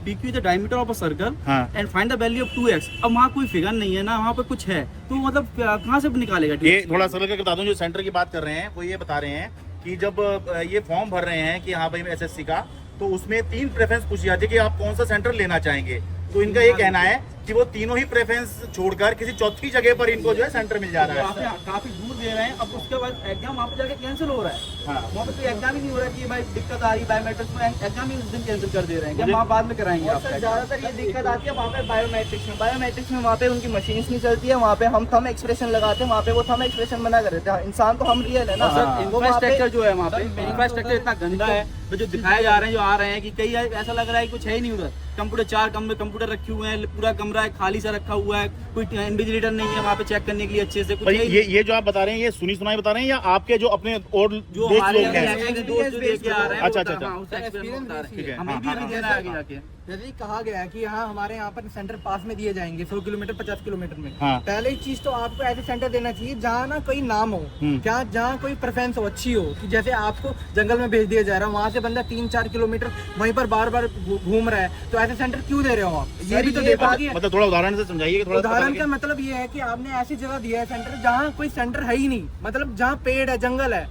PQ is the diameter of a circle हाँ। And find the value of 2x। अब वहाँ कोई फिगर नहीं है ना, वहाँ पे कुछ है, तो मतलब कहाँ से निकालेगा? ये थोड़ा सरल करके बता दूं, जो सेंटर की बात कर रहे हैं वो ये बता रहे हैं कि जब ये फॉर्म भर रहे हैं कि हाँ भाई एसएससी का, तो उसमें 3 प्रेफरेंस पूछी जाती है कि आप कौन सा सेंटर लेना चाहेंगे। तो इनका ये कहना है कि वो तीनों ही प्रेफरेंस छोड़कर किसी चौथी जगह पर इनको जो है सेंटर मिल जा रहा है। काफी दूर दे रहे हैं, अब उसके बाद एग्जाम वहाँ पे जाके कैंसिल हो रहा है, हाँ। वहाँ पे कोई एग्जाम ही नहीं हो रहा है कि भाई दिक्कत आ रही है बायोमेट्रिक्स में, एग्जाम ही उस दिन कैंसिल कर दे रहे हैं कि हम बाद में कराएंगे और आपका सर एग्जाम। ज्यादातर ये दिक्कत आती है वहाँ पे बायोमेट्रिक्स में वहाँ पे उनकी मशीन्स नहीं चलती है, वहाँ पे हम थंब एक्सप्रेशन लगाते हैं, वहाँ पे वो थंब एक्सप्रेशन बना कर देते हैं। इंसान तो हम रियल है ना और सर वो वहाँ पे- इंफ्रास्ट्रक्चर जो है वहाँ पे, इंफ्रास्ट्रक्चर इतना गंदा है, जो दिखाए जा रहे हैं, जो आ रहे हैं कि कई ऐसा लग रहा है कि कुछ है ही नहीं उधर। कंप्यूटर 4 कंप्यूटर रखे हुए हैं, पूरा कमरा है खाली सा रखा हुआ है, कोई इन्विजिलेटर नहीं है वहाँ पे चेक करने के लिए अच्छे से, कुछ भाई है ही नहीं। ये जो आप बता रहे हैं, ये सुनी सुनाई बता रहे हैं या आपके जो अपने और जो दोस्त हमारे लोग हैं? दोस्त जो लेके आ रहे हैं, अच्छा, वो अच्छा, अच्छा। हाँ, उसका एक्सपीरियंस बता रहे ठीक है, हैं, हमें हाँ, भी हाँ, अभी देना है आगे जाके। जैसे ही कहा गया है कि यहाँ हमारे यहाँ पर सेंटर पास में दिए जाएंगे 100 किलोमीटर 50 किलोमीटर में, हाँ। पहले चीज तो आपको ऐसे सेंटर देना चाहिए जहाँ ना कोई नाम हो, क्या जहाँ कोई प्रेफरेंस हो, अच्छी हो, कि जैसे आपको जंगल में भेज दिया जा रहा है, वहाँ से बंदा 3-4 किलोमीटर वहीं पर बार बार घूम रहा है, तो ऐसे सेंटर क्यों दे रहे हो आप? ये भी तो देखो कि मतलब थोड़ा उदाहरण से समझाइए कि थोड़ा उदाहरण का मतलब ये है कि आपने ऐसी जगह दिया है सेंटर जहाँ कोई सेंटर है ही नहीं, मतलब जहाँ पेड़ है, जंगल है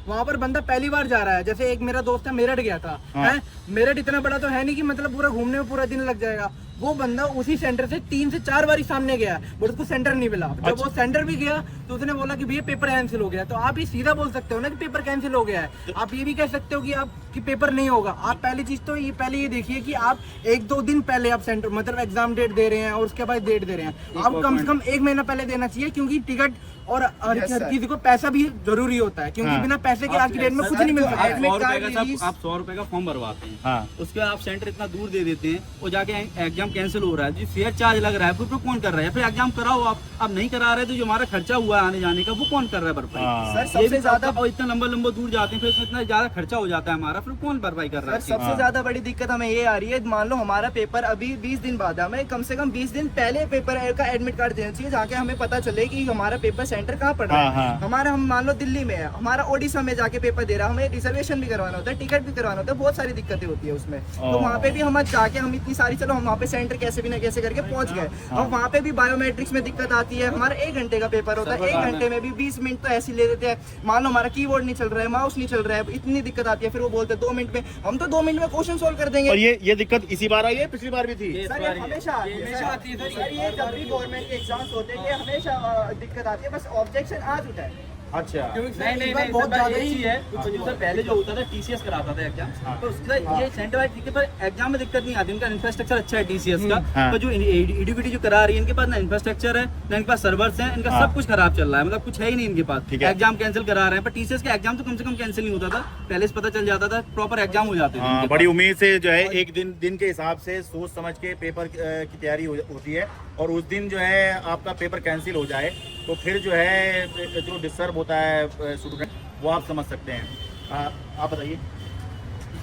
वहाँ पर बंदा पहली बार जा रहा है। जैसे एक मेरा दोस्त है मेरठ गया था, है मेरठ इतना बड़ा तो है नहीं कि मतलब पूरा घूमने में पूरा दिन लग जाएगा, वो बंदा उसी सेंटर से 3 से 4 बार सामने गया, बट उसको सेंटर नहीं मिला। जब वो सेंटर भी गया तो उसने बोला कि भैया पेपर कैंसिल हो गया। तो आप ये सीधा बोल सकते हो ना कि पेपर कैंसिल हो गया है, आप ये भी कह सकते हो कि आप कि पेपर नहीं होगा। आप पहली चीज तो ये पहले ये देखिए कि आप 1-2 दिन पहले आप सेंटर मतलब एग्जाम डेट दे रहे हैं और उसके बाद डेट दे रहे हैं, आप कम से कम 1 महीना पहले देना चाहिए, क्योंकि टिकट और हर किसी को पैसा भी जरूरी होता है, क्योंकि बिना पैसे के आज की डेट में कुछ नहीं मिल सकता। आप 100 रुपए का फॉर्म भरवाते हैं, हाँ। उसके बाद आप सेंटर इतना दूर दे देते हैं और जाके एग्जाम कैंसिल हो रहा है, जो फेयर चार्ज लग रहा है फिर कौन कर रहा है? फिर एग्जाम कराओ आप नहीं करा रहे तो जो हमारा खर्चा हुआ है आने जाने का वो कौन कर रहा है भरपाई? हाँ। सर ये सबसे भी ज्यादा और इतना लंबा दूर जाते हैं, फिर इसमें इतना ज्यादा खर्चा हो जाता है हमारा, फिर कौन भरपाई कर रहा है? सर सबसे ज्यादा बड़ी दिक्कत हमें ये आ रही है, मान लो हमारा पेपर अभी 20 दिन बाद है, हमें कम से कम 20 दिन पहले पेपर का एडमिट कार्ड देना चाहिए, जाके हमें पता चले कि हमारा पेपर सेंटर कहाँ पड़ रहा है। हाँ। हमारा हम मान लो दिल्ली में है, हमारा ओडिशा में जाके पेपर दे रहा है, हमें रिजर्वेशन भी करवाना होता है, टिकट भी करवाना होता है, बहुत सारी दिक्कतें होती है उसमें। तो वहाँ पे भी हम जाके हम इतनी सारी, चलो हम वहाँ पे सेंटर कैसे भी ना कैसे करके पहुंच गए। अब वहाँ पे भी बायोमेट्रिक्स में दिक्कत आती है, हमारा 1 घंटे का पेपर होता है, 1 घंटे में भी 20 मिनट तो ऐसे ले देते हैं। मान लो हमारा कीबोर्ड नहीं चल रहा है, माउस नहीं चल रहा है, इतनी दिक्कत आती है, फिर वो बोलते हैं 2 मिनट में, हम तो 2 मिनट में क्वेश्चन सोल्व कर देंगे। और ये दिक्कत इसी बार आई है, पिछली बार भी थी? सर ये हमेशा आती है सर, ये जब भी गवर्नमेंट के एग्जाम्स होते हैं ये हमेशा दिक्कत आती है, बस ऑब्जेक्शन आज उठा है। अच्छा, नहीं बहुत ज्यादा ही है। सर पहले जो होता था टीसीएस कराता था एग्जाम, तो उसका ये सेंटर वाइज ठीक है, पर एग्जाम में दिक्कत नहीं आती, उनका इंफ्रास्ट्रक्चर अच्छा है टीसीएस का। तो जो एडुकेटी जो करा रही है, इनके पास ना इंफ्रास्ट्रक्चर है ना इनके पास सर्वर्स हैं, इनका सब कुछ खराब चल रहा है, मतलब कुछ है ही नहीं इनके पास। एग्जाम कैंसिल करा रहे हैं, पर टीसीएस का एग्जाम तो कम से कम कैंसिल नहीं होता था, पहले से पता चल जाता था, प्रॉपर एग्जाम हो जाते थे। बड़ी उम्मीद से जो है एक दिन के हिसाब से सोच समझ के पेपर की तैयारी होती है, और उस दिन जो है आपका पेपर कैंसिल हो जाए तो फिर जो है जो डिस्टर्ब होता है स्टूडेंट, वो आप समझ सकते हैं। आप बताइए।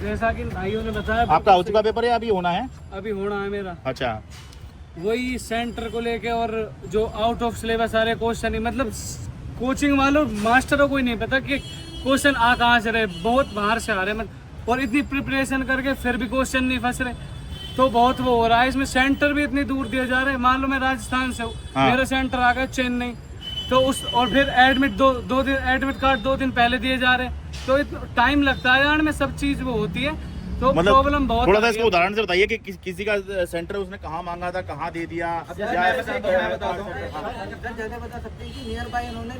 जैसा कि भाइयों ने बताया, आपका हो चुका पेपर है, अभी होना है? अभी होना है मेरा। अच्छा, वही सेंटर को लेके और जो आउट ऑफ सिलेबस आ रहे क्वेश्चन ही, मतलब कोचिंग वालों मास्टरों को ही नहीं पता कि क्वेश्चन आ कहाँ से रहे, बहुत बाहर से आ रहे मतलब, और इतनी प्रिपरेशन करके फिर भी क्वेश्चन नहीं फंस रहे, तो बहुत वो हो रहा है। इसमें सेंटर भी इतनी दूर दिए जा रहे हैं, मान लो मैं राजस्थान से हूँ, मेरा सेंटर आ गया चेन्नई, तो उस और फिर एडमिट दो दिन एडमिट कार्ड 2 दिन पहले दिए जा रहे हैं, तो टाइम लगता है यार में, सब चीज वो होती है, तो मतलब प्रॉब्लम बहुत। थोड़ा सा इसको उदाहरण से बताइए कि किसी का सेंटर उसने कहाँ मांगा था, कहाँ दे दिया? ज़्यादा बता सकते हैं कि नियर बाय इन्होंने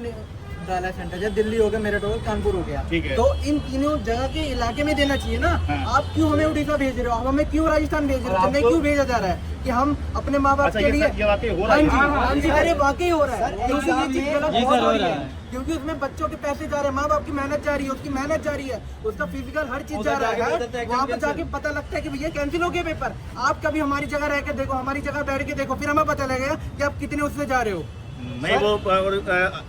डाला सेंटर, जैसे दिल्ली हो गया, मेरठ हो गया, कानपुर हो गया, ठीक है। तो इन तीनों जगह के इलाके में देना चाहिए ना। आप क्यों हमें उड़ीसा भेज रहे हो, आप हमें क्यों राजस्थान भेज रहे हो, चेन्नई क्यों भेजा जा रहा है कि हम अपने माँ बाप के लिए। ये वाकई हो रहा है? हाँ जी, अरे वाकई हो रहा है, क्योंकि ये चीज गलत बहुत हो रही है, क्योंकि उसमें बच्चों के पैसे जा रहे हैं, माँ बाप की मेहनत जा रही है, उसकी मेहनत जा रही है, उसका फिजिकल हर चीज जा रहा है, वहाँ पे जाके पता लगता है कि भैया कैंसिल हो गया पेपर। आप कभी हमारी जगह रह के देखो, हमारी जगह बैठ के देखो, फिर हमें पता लगेगा कि आप कितने उससे जा रहे हो। नहीं, वो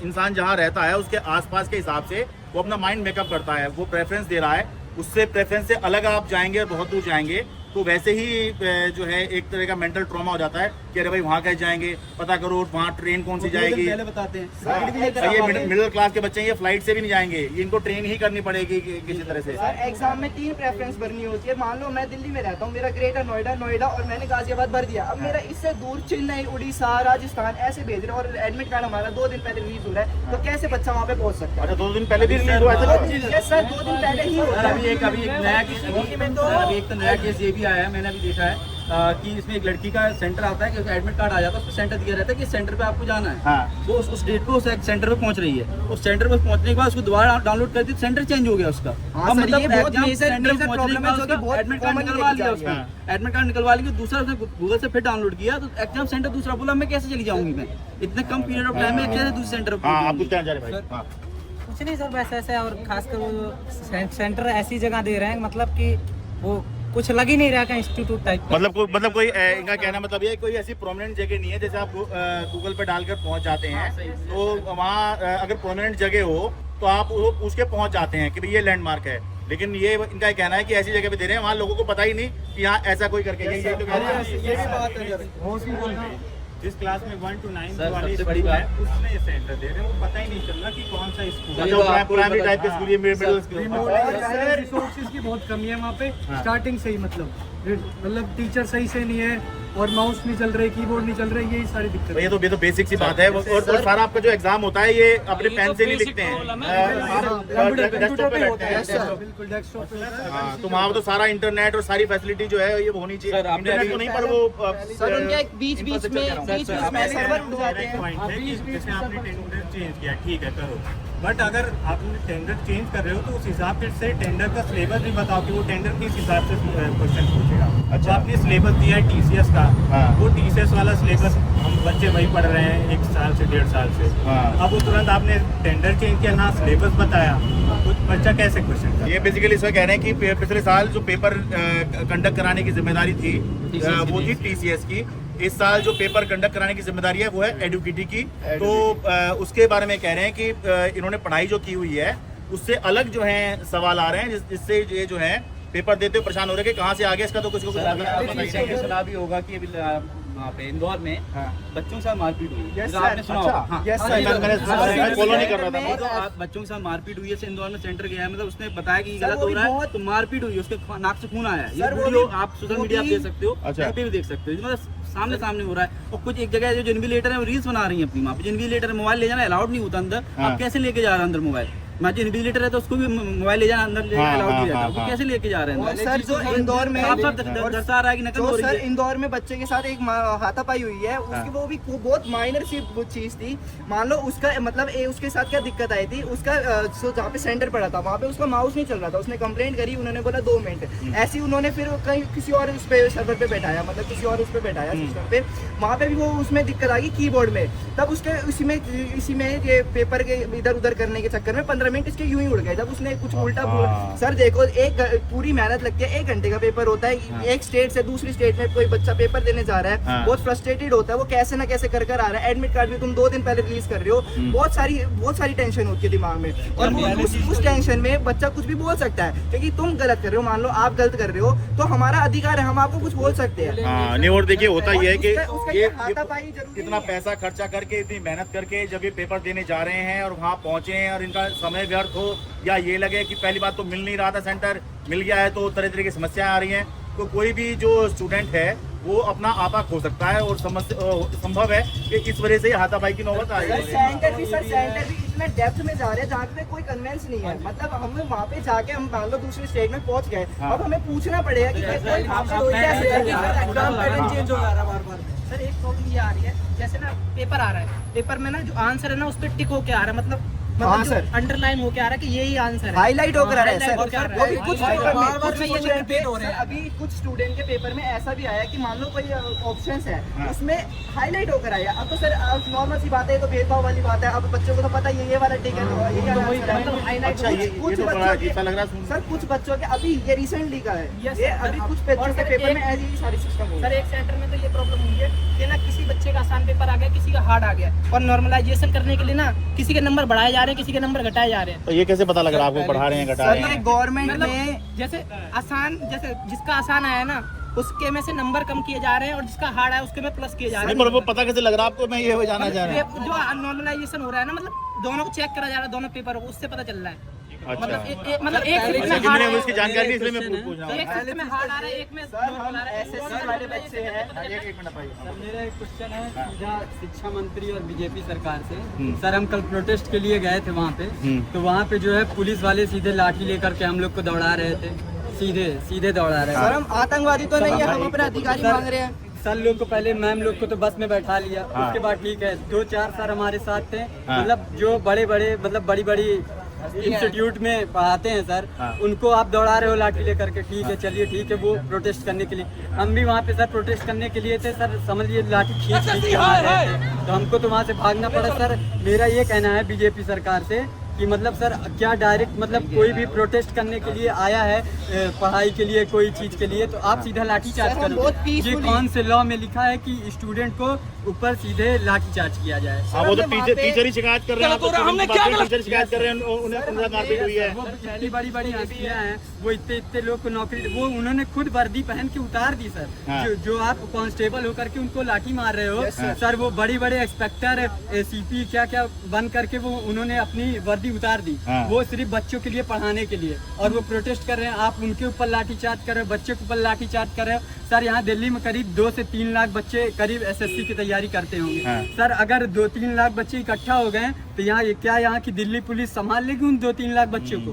इंसान जहाँ रहता है उसके आसपास के हिसाब से वो अपना माइंड मेकअप करता है, वो प्रेफरेंस दे रहा है, उससे प्रेफरेंस से अलग आप जाएंगे और बहुत दूर जाएंगे तो वैसे ही जो है एक तरह का मेंटल ट्रॉमा हो जाता है कि अरे भाई वहाँ कैसे जाएंगे, पता करो वहाँ ट्रेन कौन सी जाएगी। पहले बताते हैं ये मिडिल क्लास के बच्चे हैं, ये फ्लाइट से भी नहीं जाएंगे, इनको ट्रेन ही करनी पड़ेगी किसी तरह से। सर एग्जाम में 3 प्रेफरेंस भरनी होती है। मान लो मैं दिल्ली में रहता हूँ, मेरा ग्रेटर नोएडा और मैंने गाजियाबाद भर दिया, अब मेरा इससे दूर चेन्नई, उड़ीसा, राजस्थान ऐसे भेज रहे हैं, और एडमिट कार्ड हमारा 2 दिन पहले रिलीज हो रहा है, तो कैसे बच्चा वहाँ पे पहुँच सकता है? अच्छा, 2 दिन पहले भी रिलीज हुआ था? सर 2 दिन पहले ही होता है। अभी एक नया केस ये भी आया है, मैंने अभी देखा है कि इसमें एक लड़की का सेंटर आता है कि उसका एडमिट कार्ड आ जाता है, उसको सेंटर दिया रहता है कि इस सेंटर पे आपको जाना है। हाँ। वो उस डेट पे उस सेंटर पे पहुंच रही है, उस सेंटर पे पहुंचने के बाद उसको दोबारा डाउनलोड कर दी, सेंटर चेंज हो गया उसका। हाँ, अब सर, मतलब ये बहुत एग्जाम मेजर सेंटर पहुंचने प्रॉब्लम के है, बाद जो कि उसका बहुत एडमिट कार्ड common निकलवा लिया है। उसका, एडमिट कार्ड निकलवा लिया, दूसरा उसने गूगल से फिर डाउनलोड किया, तो एग्जाम सेंटर दूसरा बोला, मैं कैसे चली जाऊंगी, मैं इतने कम पीरियड ऑफ टाइम में कैसे दूसरे सेंटर पे? हाँ, आप कुछ कहना चाह रहे भाई? हाँ। कुछ नहीं सर, वैसे ऐसे, और खासकर वो सेंटर ऐसी जगह दे रहे हैं मतलब कि वो कुछ लग ही नहीं रहा का इंस्टीट्यूट टाइप। मतलब कोई इनका कहना मतलब ये कोई ऐसी प्रोमिनेंट जगह नहीं है, जैसे आप गूगल पे डालकर पहुंच जाते हैं तो वहाँ अगर प्रोमिनेंट जगह हो तो आप उसके पहुंच जाते हैं कि भाई ये लैंडमार्क है, लेकिन ये इनका कहना है कि ऐसी जगह पे दे रहे हैं वहाँ लोगों को पता ही नहीं कि यहाँ ऐसा कोई करके ये तो कह रहे हैं। ये भी बात है। जिस क्लास में 1 to 9 सर, वाली सबसे बड़ी स्कूल है बात- उसमें ये सेंटर दे रहे हैं, वो पता ही नहीं चल रहा कि कौन सा स्कूल है। अच्छा, प्राइमरी टाइप के स्कूल, ये मिडिल स्कूल। रिसोर्सेज की बहुत कमी है वहाँ पे स्टार्टिंग से ही, मतलब टीचर सही से नहीं है, और माउस नहीं चल रहे, कीबोर्ड नहीं चल रहे, यही सारी दिक्कत ये तो बेसिक सी बात है। और सारा आपका जो एग्जाम होता है ये अपने पेन से नहीं लिखते हैं, डेस्कटॉप पे बैठते हैं। बिल्कुल डेस्कटॉप पे होता है। हाँ, तो वहाँ तो सारा इंटरनेट और सारी फैसिलिटी जो है ये होनी चाहिए। सर, आपने इंटरनेट तो नहीं, पर वो सर उनके बीच में सर्वर उठ जाते हैं। पॉइंट है कि जैसे आपने टेंडर चेंज किया, ठीक है करो, बट अगर आपने टेंडर चेंज कर रहे हो तो उस हिसाब से टेंडर का सिलेबस भी बताओ कि वो टेंडर किस हिसाब से क्वेश्चन पूछेगा। अच्छा, आपने सिलेबस दिया है टीसीएस का, वो टीसीएस वाला सिलेबस हम बच्चे वही पढ़ रहे हैं 1 साल से 1.5 साल से। अब वो तुरंत आपने टेंडर चेंज किया, ना सिलेबस बताया, कुछ बच्चा कैसे क्वेश्चन कर? ये बेसिकली इसमें कह रहे हैं कि पिछले साल जो पेपर कंडक्ट कराने की जिम्मेदारी थी वो थी टीसीएस की, इस साल जो पेपर कंडक्ट कराने की जिम्मेदारी है वो है एडुकेटी की। तो उसके बारे में कह रहे हैं कि इन्होंने पढ़ाई जो की हुई है उससे अलग जो है सवाल आ रहे हैं, जिससे ये जो है पेपर देते हुए परेशान हो रहे हैं कि कहाँ से आ गया, इसका तो कुछ सुना भी होगा कि वहाँ पे इंदौर में बच्चों के साथ मारपीट हुई है। Yes, जो sir. आपने सुना होगा। हाँ। Yes, sir. मैंने फॉलो नहीं कर रहा था। तो बच्चों के साथ मारपीट हुई है, जैसे इंदौर में सेंटर गया है, मतलब उसने बताया कि सर, गलत वो हो भी रहा है, बहुत- तो मारपीट हुई है, उसके नाक से खून आया है। ये सर, वो वीडियो भी- आप सोशल वो मीडिया पे भी- देख सकते हो, अच्छा। कहीं पे भी देख सकते हो, मतलब सामने सामने हो रहा है। और कुछ एक जगह जो इन्विजिलेटर है वो रील्स बना रही है अपनी, वहाँ पे इन्विजिलेटर मोबाइल ले जाना अलाउड नहीं होता अंदर। आप कैसे लेके जा रहे हैं अंदर मोबाइल? मैं जो इन्विजिलेटर है तो उसको भी मोबाइल ले जाना अंदर अलाउड नहीं रहता, वो कैसे लेके जा रहे हैं और अंदर? सर जो इंदौर में साफ साफ दर्शा रहा है कि नकल जो हो रही सर है। इंदौर में बच्चे के साथ एक हाथापाई हुई है, उसकी वो भी बहुत माइनर सी वो चीज थी। मान लो उसका मतलब उसके साथ क्या दिक्कत आई थी, उसका जहाँ पे सेंटर पड़ा था वहाँ पे उसका माउस नहीं चल रहा था, उसने कंप्लेंट करी, उन्होंने बोला 2 मिनट। ऐसे ही उन्होंने फिर कहीं किसी और उस पे सर्वर पे बैठाया, मतलब किसी और उस पे बैठाया सिस्टम पे, वहाँ पे भी वो उसमें दिक्कत आ गई कीबोर्ड में। तब उसके इसी में ये पेपर के इधर उधर करने के चक्कर में 15 मिनट इसके यूं ही उड़ गए। जब उसने कुछ उल्टा बोला, सर देखो एक पूरी मेहनत लगती है, 1 घंटे का पेपर होता है, एक स्टेट से दूसरी स्टेट में कोई बच्चा पेपर देने जा रहा है, बहुत फ्रस्ट्रेटेड होता है, वो कैसे ना कैसे कर आ रहा है। एडमिट कार्ड भी तुम 2 दिन पहले रिलीज कर रहे हो, बहुत सारी टेंशन होती है दिमाग में, और उस टेंशन में बच्चा कुछ भी बोल सकता है, क्योंकि तुम गलत कर रहे हो, मान लो आप गलत कर रहे हो तो हमारा अधिकार है, हम आपको कुछ बोल सकते हैं। हाँ, नहीं और देखिए होता ये है कि उसका ये हाथापाई जरूरी इतना है। पैसा खर्चा करके, इतनी मेहनत करके जब ये पेपर देने जा रहे हैं और वहाँ पहुँचे हैं और इनका समय व्यर्थ हो, या ये लगे कि पहली बात तो मिल नहीं रहा था सेंटर, मिल गया है तो तरह तरह की समस्याएं आ रही हैं, तो कोई भी जो स्टूडेंट है वो अपना आपा खो सकता है, और संभव है कि इस वजह से हाथापाई की नौबत आ रही है। सेंटर भी इतने डेप्थ में जा रहे हैं जहाँ पे कोई कन्वेंस नहीं है, मतलब हमें वहाँ पे जाके हम मान लो दूसरी स्टेट में पहुँच गए, अब हमें पूछना पड़ेगा कि कोई एग्जाम पैटर्न चेंज हो जा रहा है बार-बार। सर एक प्रॉब्लम ये आ रही है, जैसे ना पेपर आ रहा है, पेपर में ना जो आंसर है ना उस पर टिक होके आ रहा है, मतलब हाँ, सर। अंडरलाइन होके आ रहा है कि यही आंसर है, हाईलाइट होकर आ रहा है highlight सर। होके आ रहा है। वो भी कुछ पेपर में बार-बार में ये रिपीट हो रहा है। अभी कुछ स्टूडेंट के पेपर में ऐसा भी आया कि मान लो कोई ऑप्शंस है, उसमें हाईलाइट होकर आया। अब तो सर नॉर्मल सी बात है, तो भेदभाव वाली बात है, अब बच्चों को तो पता ही ये वाला टिक है, तो ये मतलब हाईलाइट। अच्छा, ये तो बड़ा अजीब सा लग रहा है सुनने में। सर कुछ बच्चों के अभी ये रिसेंटली का है, Yes, ये sir। अभी कुछ बच्चों के पेपर में ऐसी ही सारी सिस्टम हो सर एक सेंटर में तो ये प्रॉब्लम हुई है कि ना किसी बच्चे का आसान पेपर आ गया, किसी का हार्ड आ गया, और नॉर्मलाइजेशन करने के लिए ना किसी के नंबर बढ़ाए जा रहे हैं, किसी के नंबर घटाए जा रहे हैं। तो ये कैसे पता लग रहा है आपको पढ़ा रहे हैं घटा रहे सर। हैं? ये गवर्नमेंट मतलब में जैसे आसान, जैसे जिसका आसान आया ना उसके में से नंबर कम किए जा रहे हैं, और जिसका हार्ड आया उसके में प्लस किए जा रहे नहीं, हैं। पर वो पता कैसे लग रहा है आपको? मैं ये जानना चाह रहा हूँ। जो नॉर्मलाइजेशन हो रहा है ना, मतलब दोनों को चेक करा जा रहा है, दोनों पेपर को, उससे पता चल रहा है। अच्छा। मतलब एक क्योंकि मैंने उसकी जानकारी नहीं, इसलिए मैं पूछ रहा हूँ। एक शिफ्ट में हार्ड आ रहा है, एक में सर हम normal आ रहा है। एसएससी वाले बच्चे हैं। एक मिनट भाई। मेरा एक क्वेश्चन है सीधा शिक्षा मंत्री और बीजेपी सरकार से। सर हम कल प्रोटेस्ट के लिए गए थे वहाँ पे, तो वहाँ पे जो है पुलिस वाले सीधे लाठी लेकर के हम लोग को दौड़ा रहे थे, सीधे दौड़ा रहे सर थे। हम आतंकवादी तो नहीं है, हम अपना अधिकारी मांग रहे हैं। सर लोग को पहले मैम लोग को तो बस में बैठा लिया, उसके बाद ठीक है 2-4 सर हमारे साथ थे, मतलब जो बड़े मतलब बड़ी इंस्टीट्यूट में पढ़ाते हैं सर, उनको आप दौड़ा रहे हो लाठी लेकर के। ठीक है, चलिए ठीक है, वो प्रोटेस्ट करने के लिए, हम भी वहाँ पे सर प्रोटेस्ट करने के लिए थे सर, समझ लिए लाठी खींच के आ रहे थे, तो हमको तो वहाँ से भागना पड़ा। सर मेरा ये कहना है बीजेपी सरकार से कि मतलब सर क्या डायरेक्ट मतलब कोई भी प्रोटेस्ट करने के लिए आया है पढ़ाई के लिए, कोई चीज के लिए, तो आप सीधा लाठी चार्ज करो। ये कौन से लॉ में लिखा है कि स्टूडेंट को ऊपर सीधे लाठी चार्ज किया जाए? हाँ, वो तो टीचर ही शिकायत कर रहे हैं, टीचर शिकायत कर रहे हैं, उन्हें मारपीट हुई है। वो इतनी बड़ी हस्तियां हैं, वो इतने लोग को नौकरी, वो उन्होंने खुद वर्दी पहन के उतार दी सर। जो आप कांस्टेबल होकर के उनको लाठी मार रहे हो सर, वो बड़े इंस्पेक्टर सीपी क्या बन करके वो उन्होंने अपनी वर्दी उतार दी, वो सिर्फ बच्चों के लिए पढ़ाने के लिए, और वो प्रोटेस्ट कर रहे हैं, आप उनके ऊपर लाठी चार्ज कर रहे हो, बच्चे के ऊपर लाठी चार्ज कर रहे हो। सर यहाँ दिल्ली में करीब 2 से 3 लाख बच्चे करीब एसएससी की तैयारी करते होंगे। सर अगर 2-3 लाख बच्चे इकट्ठा हो गए तो यहाँ की दिल्ली पुलिस संभाल लेगी उन 2-3 लाख बच्चों को?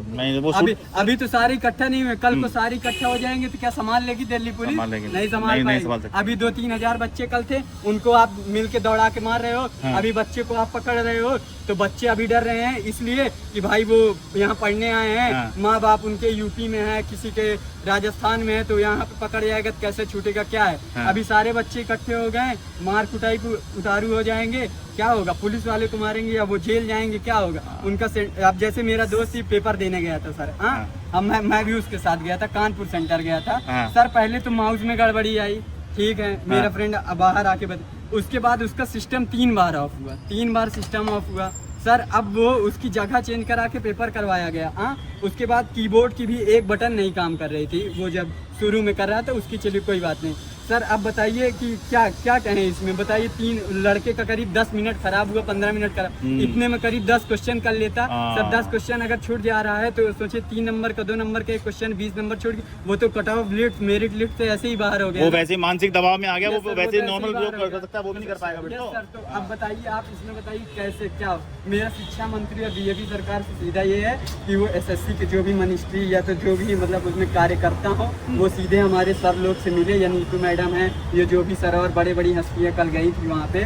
अभी तो सारे इकट्ठा नहीं हुए, कल को सारे इकट्ठा हो जाएंगे तो क्या संभाल लेगी दिल्ली पुलिस? नहीं संभाल पाएगी। अभी 2-3 हजार बच्चे कल थे, उनको आप मिल के दौड़ा के मार रहे हो, अभी बच्चे को आप पकड़ रहे हो, तो बच्चे अभी डर रहे हैं इसलिए कि भाई वो यहाँ पढ़ने आए हैं, माँ बाप उनके यूपी में है, किसी के राजस्थान में है, तो यहाँ पे पकड़ जाएगा तो कैसे छूटेगा? क्या है अभी सारे बच्चे इकट्ठे हो गए, मार कुटाई को उतारू हो जाएंगे, क्या होगा? पुलिस वाले को मारेंगे या वो जेल जाएंगे, क्या होगा उनका? अब जैसे मेरा दोस्त ही पेपर देने गया था सर, हाँ मैं भी उसके साथ गया था, कानपुर सेंटर गया था सर। पहले तो माउस में गड़बड़ी आई, ठीक है, मेरा फ्रेंड बाहर आके उसके बाद उसका सिस्टम 3 बार ऑफ हुआ, 3 बार सिस्टम ऑफ हुआ सर। अब वो उसकी जगह चेंज करा के पेपर करवाया गया। उसके बाद कीबोर्ड की भी एक बटन नहीं काम कर रही थी, वो जब शुरू में कर रहा था उसकी, चलिए कोई बात नहीं सर अब बताइए कि क्या क्या कहें इसमें, बताइए 3 लड़के का करीब 10 मिनट खराब हुआ, 15 मिनट खराब, इतने में करीब 10 क्वेश्चन कर लेता। सर 10 क्वेश्चन अगर छूट जा रहा है तो सोचिए 3 नंबर का 2 नंबर का एक क्वेश्चन 20 नंबर छूट गया, वो तो cut off list merit list से ऐसे ही बाहर हो गया। वो वैसे मानसिक दबाव में आ गया, Yes, वो sir, वैसे वो तो नॉर्मल ऐसे ही जो बाहर कर सकता है वो भी नहीं कर पाएगा बेटा। Yes, sir, तो अब बताइए आप इसमें बताइए कैसे क्या। मेरा शिक्षा मंत्री और बीजेपी सरकार से सीधा ये है कि वो एसएससी के जो भी मिनिस्ट्री या तो जो भी मतलब उसमें कार्यकर्ता हो वो सीधे हमारे सर लोग से मिले, या नीतू मैडम है, ये जो भी सर और बड़ी बड़ी हस्तियाँ कल गई थी वहाँ पे,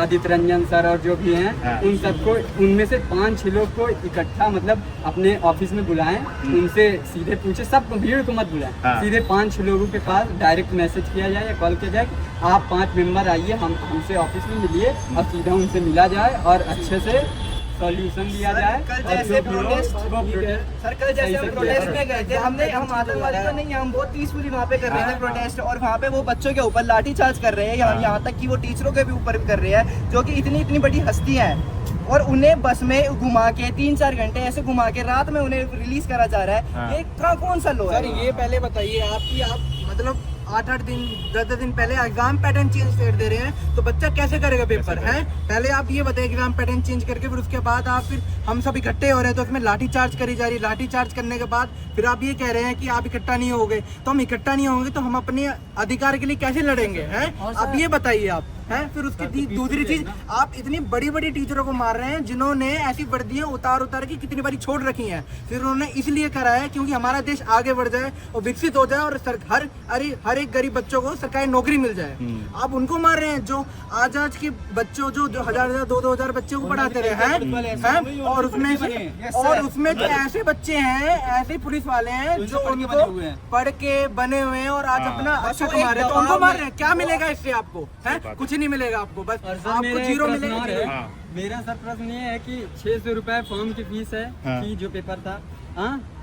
आदित्य रंजन सर और जो भी हैं उन सबको, उनमें से 5-6 लोग को इकट्ठा मतलब अपने ऑफिस में बुलाएं, उनसे सीधे पूछे, सब भीड़ को मत बुलाएं, सीधे 5-6 लोगों के पास डायरेक्ट मैसेज किया जाए या कॉल किया जाए, आप 5 मेंबर आइए, हमसे ऑफिस में मिलिए और सीधा उनसे मिला जाए और अच्छे से सॉल्यूशन दिया जाए। कल और जैसे जो भी हो, प्रोटेस्ट वो सर कल जैसे हम प्रोटेस्ट में गए थे, हम आतंकवादी तो नहीं, हम बहुत पीसफुली वहाँ पे कर रहे थे प्रोटेस्ट, और वहाँ पे वो बच्चों के ऊपर लाठी चार्ज कर रहे हैं, यहाँ तक कि वो टीचरों के भी ऊपर भी कर रहे हैं, जो कि इतनी बड़ी हस्तियाँ हैं, और उन्हें बस में घुमा के 3-4 घंटे ऐसे घुमा के रात में उन्हें रिलीज करा जा रहा है। ये कौन सा लो है? सर ये पहले बताइए आपकी, आप मतलब 8-8 दिन 10-10 दिन पहले एग्जाम पैटर्न चेंज कर दे रहे हैं, तो बच्चा कैसे करेगा पेपर है? पहले आप ये बताइए एग्जाम पैटर्न चेंज करके फिर उसके बाद आप फिर हम सब इकट्ठे हो रहे हैं तो उसमें लाठी चार्ज करी जा रही है, लाठी चार्ज करने के बाद फिर आप ये कह रहे हैं कि आप इकट्ठा नहीं होंगे, तो हम इकट्ठा नहीं होंगे तो हम अपने अधिकार के लिए कैसे लड़ेंगे हैं? अब ये बताइए आप हैं। फिर उसकी दूसरी चीज, आप इतनी बड़ी बड़ी टीचरों को मार रहे हैं जिन्होंने ऐसी वर्दियां उतार के कितनी बारी छोड़ रखी हैं, फिर उन्होंने इसलिए करा है क्योंकि हमारा देश आगे बढ़ जाए और विकसित हो जाए और हर एक गरीब बच्चों को सरकारी नौकरी मिल जाए। आप उनको मार रहे हैं जो आज के बच्चों जो 1000 2 हजार बच्चों को पढ़ाते रहे हैं, और उसमें जो ऐसे बच्चे हैं, ऐसे पुलिस वाले हैं जो उनको पढ़ के बने हुए हैं और आज अपना अच्छा कमा रहे हैं, तो उनको मार रहे हैं। क्या मिलेगा इससे आपको? है कुछ नहीं मिलेगा आपको, बस आपको जीरो मिलेगा। मेरा सर प्रश्न ये है कि 600 रुपए फॉर्म की फीस है, फी जो पेपर था,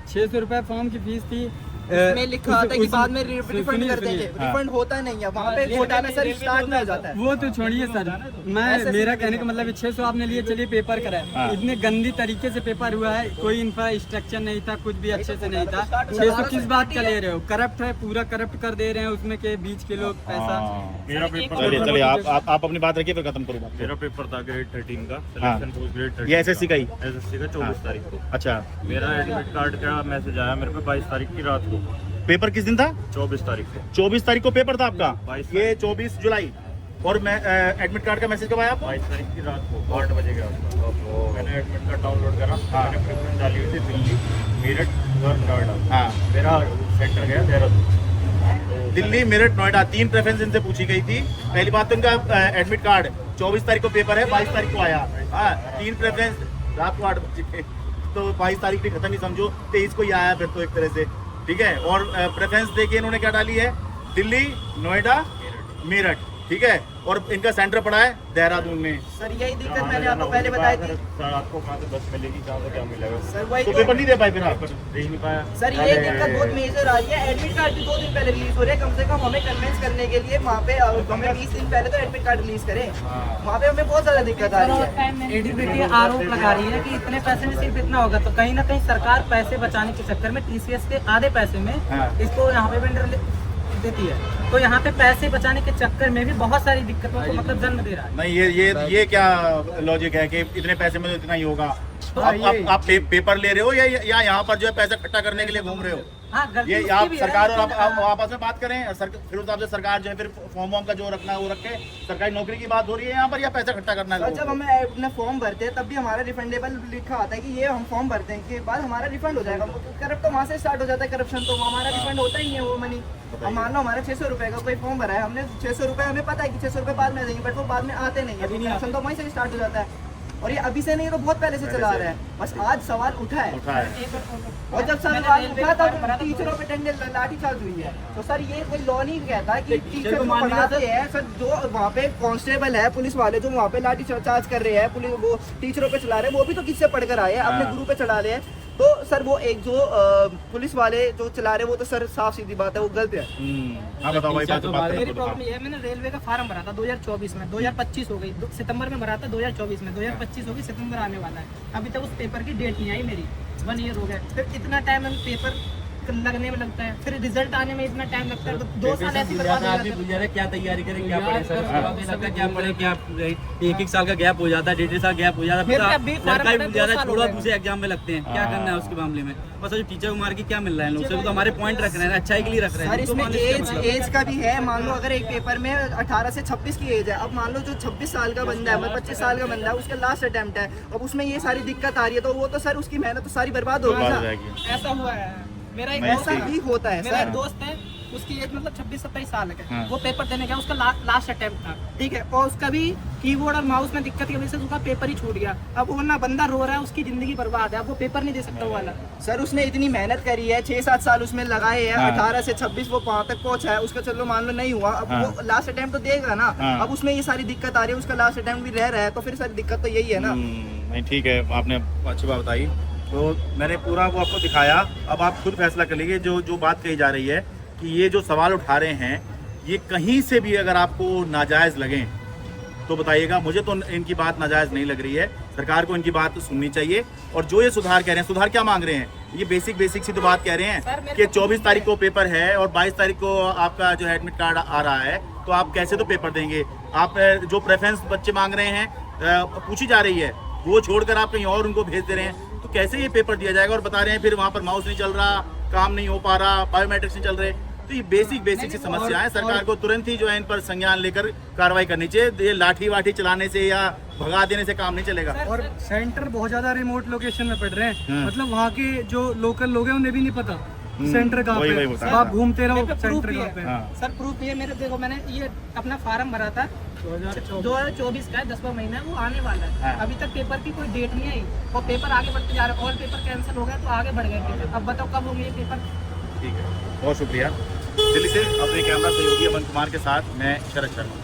600 रुपए फॉर्म की फीस थी, में लिखा आता है कि बाद में रिफंड कर देंगे, रिफंड होता नहीं है वहाँ पे, घोटाला सर स्टार्ट में हो जाता है। वो तो छोड़िए सर, मेरा कहने का मतलब 600 आपने लिए, चलिए पेपर कराए, इतने गंदी तरीके से पेपर हुआ है, कोई इंफ्रास्ट्रक्चर नहीं था, कुछ भी अच्छे से नहीं था। 600 किस बात का ले रहे हो? करप्ट है, पूरा करप्ट कर दे रहे हैं उसमें के बीच के लोग पैसा। मेरा पेपर, चलिए आप अपनी बात रखिए फिर खत्म करूँ। मेरा पेपर था ग्रेड 13 का, सिलेक्शन पोस्ट ग्रेड 13 ये एसएससी का ही? एसएससी का 24 तारीख को। अच्छा, मेरा एडमिट कार्ड का मैसेज आया मेरे पे 22 तारीख की रात को। पेपर किस दिन था? 24 तारीख को। 24 तारीख को पेपर था आपका? 22 ये 24 जुलाई। और मैं एडमिट कार्ड का मैसेज कब आया आपको? 22 तारीख की रात को 8 बजे के आसपास मैंने एडमिट कार्ड डाउनलोड करा। मैंने प्रेफरेंस डाली हुई थी दिल्ली, मेरठ और नोएडा। मेरा सेंटर गया देहरादून। दिल्ली, मेरठ, नोएडा 3 प्रेफरेंस इनसे पूछी गई थी। पहली बात तो इनका एडमिट कार्ड 24 तारीख को पेपर है, 22 तारीख को आया। 3 प्रेफरेंस रात को 8 बजे, तो 22 तारीख की खत्म ही समझो, 23 को ही आया फिर तो एक तरह से, ठीक है। और प्रेफरेंस देके इन्होंने क्या डाली है? दिल्ली, नोएडा, मेरठ, ठीक है। और इनका सेंटर पड़ा है देहरादून में। सर यही दिक्कत मैंने आपको पहले बताई थी। सर आपको कहाँ से बस मिलेगी, कहाँ से क्या मिलेगा? सर वही तो पेपर नहीं दे पाए फिर आप? दे ही नहीं पाया सर, ये दिक्कत बहुत मेजर आ रही है। एडमिट कार्ड भी 2 दिन पहले रिलीज हो रहे हैं, कम से कम हमें कन्विंस करने के लिए वहाँ पे हमें 20 दिन पहले तो एडमिट कार्ड रिलीज करें, वहाँ पे हमें बहुत ज्यादा दिक्कत आ रही है। एडीबीटी आरोप लगा रही है कि इतने पैसे में सिर्फ इतना होगा, तो कहीं ना कहीं सरकार पैसे बचाने के चक्कर में टीसीएस के आधे पैसे में इसको यहाँ पे वेंडर देती है, तो यहाँ पे पैसे बचाने के चक्कर में भी बहुत सारी दिक्कतों को मतलब जन्म दे रहा है। नहीं, ये क्या लॉजिक है कि इतने पैसे में तो इतना ही होगा? तो आप पेपर ले रहे हो या यहाँ पर जो है पैसा इकट्ठा करने के लिए घूम रहे हो? हाँ, ये आप सरकार और आप आपस में बात करें, फिर उस हिसाब से सरकार जो है फिर फॉर्म वॉर्म का जो रखना है वो रखे। सरकारी नौकरी की बात हो रही है यहाँ पर, या पैसा इकट्ठा करना है? जब हमें अपना फॉर्म भरते हैं तब भी हमारा रिफंडेबल लिखा आता है कि ये हम फॉर्म भरते हैं के बाद हमारा रिफंड हो जाएगा। करप्ट तो वहाँ से स्टार्ट हो जाता है, करप्शन तो हमारा रिफंड होता ही नहीं है वो मनी। हम मान लो हमारा 600 रुपए का कोई फॉर्म भरा है, हमने 600 रुपए, हमें पता है कि 600 रुपए बाद में देंगे, बट वो बाद में आते नहीं है, करप्शन तो वहीं से स्टार्ट हो जाता है। और ये अभी से नहीं, तो बहुत पहले से चला आ रहा है, बस आज सवाल उठा है। और जब सवाल उठा तब टीचरों पे डंडे लाठी चार्ज हुई है। तो सर ये कोई लॉ नहीं कहता कि टीचर को पढ़ाते हैं सर, जो वहाँ पे कांस्टेबल है, पुलिस वाले जो वहाँ पे लाठी चार्ज कर रहे हैं, पुलिस वो टीचरों पे चला रहे हैं, वो भी तो किससे पढ़ कर आए हैं, अपने गुरु पे चला रहे हैं। तो सर वो एक जो पुलिस वाले जो चला रहे हैं वो तो सर साफ सीधी बात है, वो गलत है। मेरी प्रॉब्लम ये है, मैंने रेलवे का फॉर्म भरा था 2024 में, 2025 हो गई, सितंबर में भरा था 2024 में, 2025 हो गई, सितंबर आने वाला है, अभी तक उस पेपर की डेट नहीं आई मेरी, 1 ईयर हो गया। फिर इतना टाइम हम पेपर लगने में लगता है, फिर रिजल्ट आने में इतना टाइम लगता है, तो 2 साल ऐसे बर्बाद हो जाते हैं। क्या तैयारी करें, क्या पढ़े सर, लगता है क्या पढ़े, क्या 1-1 साल का गैप हो जाता है, 1.5 साल गैप हो जाता है, लड़का भी ज्यादा छोड़ा दूसरे एग्जाम में लगते हैं। क्या करना है उसके मामले में? बस जो टीचर को मार के क्या मिल रहा है लोग से, तो हमारे पॉइंट रख रहे हैं, अच्छाई के लिए रख रहे हैं। सर इसमें एज का भी है। मान लो अगर एक पेपर में 18 से 26 की एज है, अब मान लो जो 26 साल का बंदा है, 25 साल का बंदा है, उसका लास्ट अटेम्प्ट है, अब उसमें ये सारी दिक्कत आ रही है, तो वो तो सर उसकी मेहनत तो सारी बर्बाद होगी। ऐसा हुआ है, मेरा एक ऐसा ही होता है मेरा सर। एक दोस्त है, उसकी एज मतलब 26-27 साल है, वो पेपर देने गया, उसका लास्ट अटेम्प्ट था, ठीक है, और उसका भी कीबोर्ड और माउस में दिक्कत की वजह से उसका पेपर ही छूट गया। अब वो ना बंदा रो रहा है, उसकी जिंदगी बर्बाद है, अब वो पेपर नहीं दे सकता वाला। सर उसने इतनी मेहनत करी है, 6-7 साल उसमें लगाए हैं, 18 से 26 वो वहाँ तक पहुंचा है, उसका चलो मान लो नहीं हुआ, अब वो लास्ट अटेम्प्ट तो देगा ना। अब उसमें ये सारी दिक्कत आ रही है, उसका लास्ट अटेम्प्ट भी रह रहा है, तो फिर सारी दिक्कत तो यही है ना। नहीं ठीक है, आपने अच्छी बात बताई, तो मैंने पूरा वो आपको दिखाया। अब आप खुद फैसला कर लीजिए, जो बात कही जा रही है कि ये जो सवाल उठा रहे हैं, ये कहीं से भी अगर आपको नाजायज़ लगें तो बताइएगा। मुझे तो इनकी बात नाजायज़ नहीं लग रही है, सरकार को इनकी बात सुननी चाहिए। और जो ये सुधार कह रहे हैं, सुधार क्या मांग रहे हैं? ये बेसिक सी तो बात कह रहे हैं कि 24 तारीख को पेपर है और 22 तारीख को आपका जो है एडमिट कार्ड आ रहा है, तो आप कैसे तो पेपर देंगे? आप जो प्रेफरेंस बच्चे मांग रहे हैं पूछी जा रही है, वो छोड़कर आप कहीं और उनको भेज दे रहे हैं, तो कैसे ये पेपर दिया जाएगा? और बता रहे हैं फिर वहाँ पर माउस नहीं चल रहा, काम नहीं हो पा रहा, बायोमेट्रिक्स नहीं चल रहे। तो ये बेसिक सी समस्या है, सरकार को तुरंत ही जो है इन पर संज्ञान लेकर कार्रवाई करनी चाहिए। ये लाठी वाठी चलाने से या भगा देने से काम नहीं चलेगा। और सेंटर बहुत ज्यादा रिमोट लोकेशन में पड़ रहे हैं, मतलब वहाँ के जो लोकल लोग हैं उन्हें भी नहीं पता सेंटर कहाँ पे, आप घूमते रहो सेंटर कहाँ पे। सर प्रूफ ये मेरे, देखो मैंने ये अपना फार्म भरा था 2024 का है, 10वां महीना वो आने वाला है, अभी तक पेपर की कोई डेट नहीं आई, और पेपर आगे बढ़ते जा रहे हैं, ऑल पेपर कैंसिल हो गया तो आगे बढ़ गए पेपर। अब बताओ कब होंगे ये पेपर? ठीक है, बहुत शुक्रिया। दिल्ली से अपने कैमरा सहयोगी अमन कुमार के साथ मैं शरद शर्मा।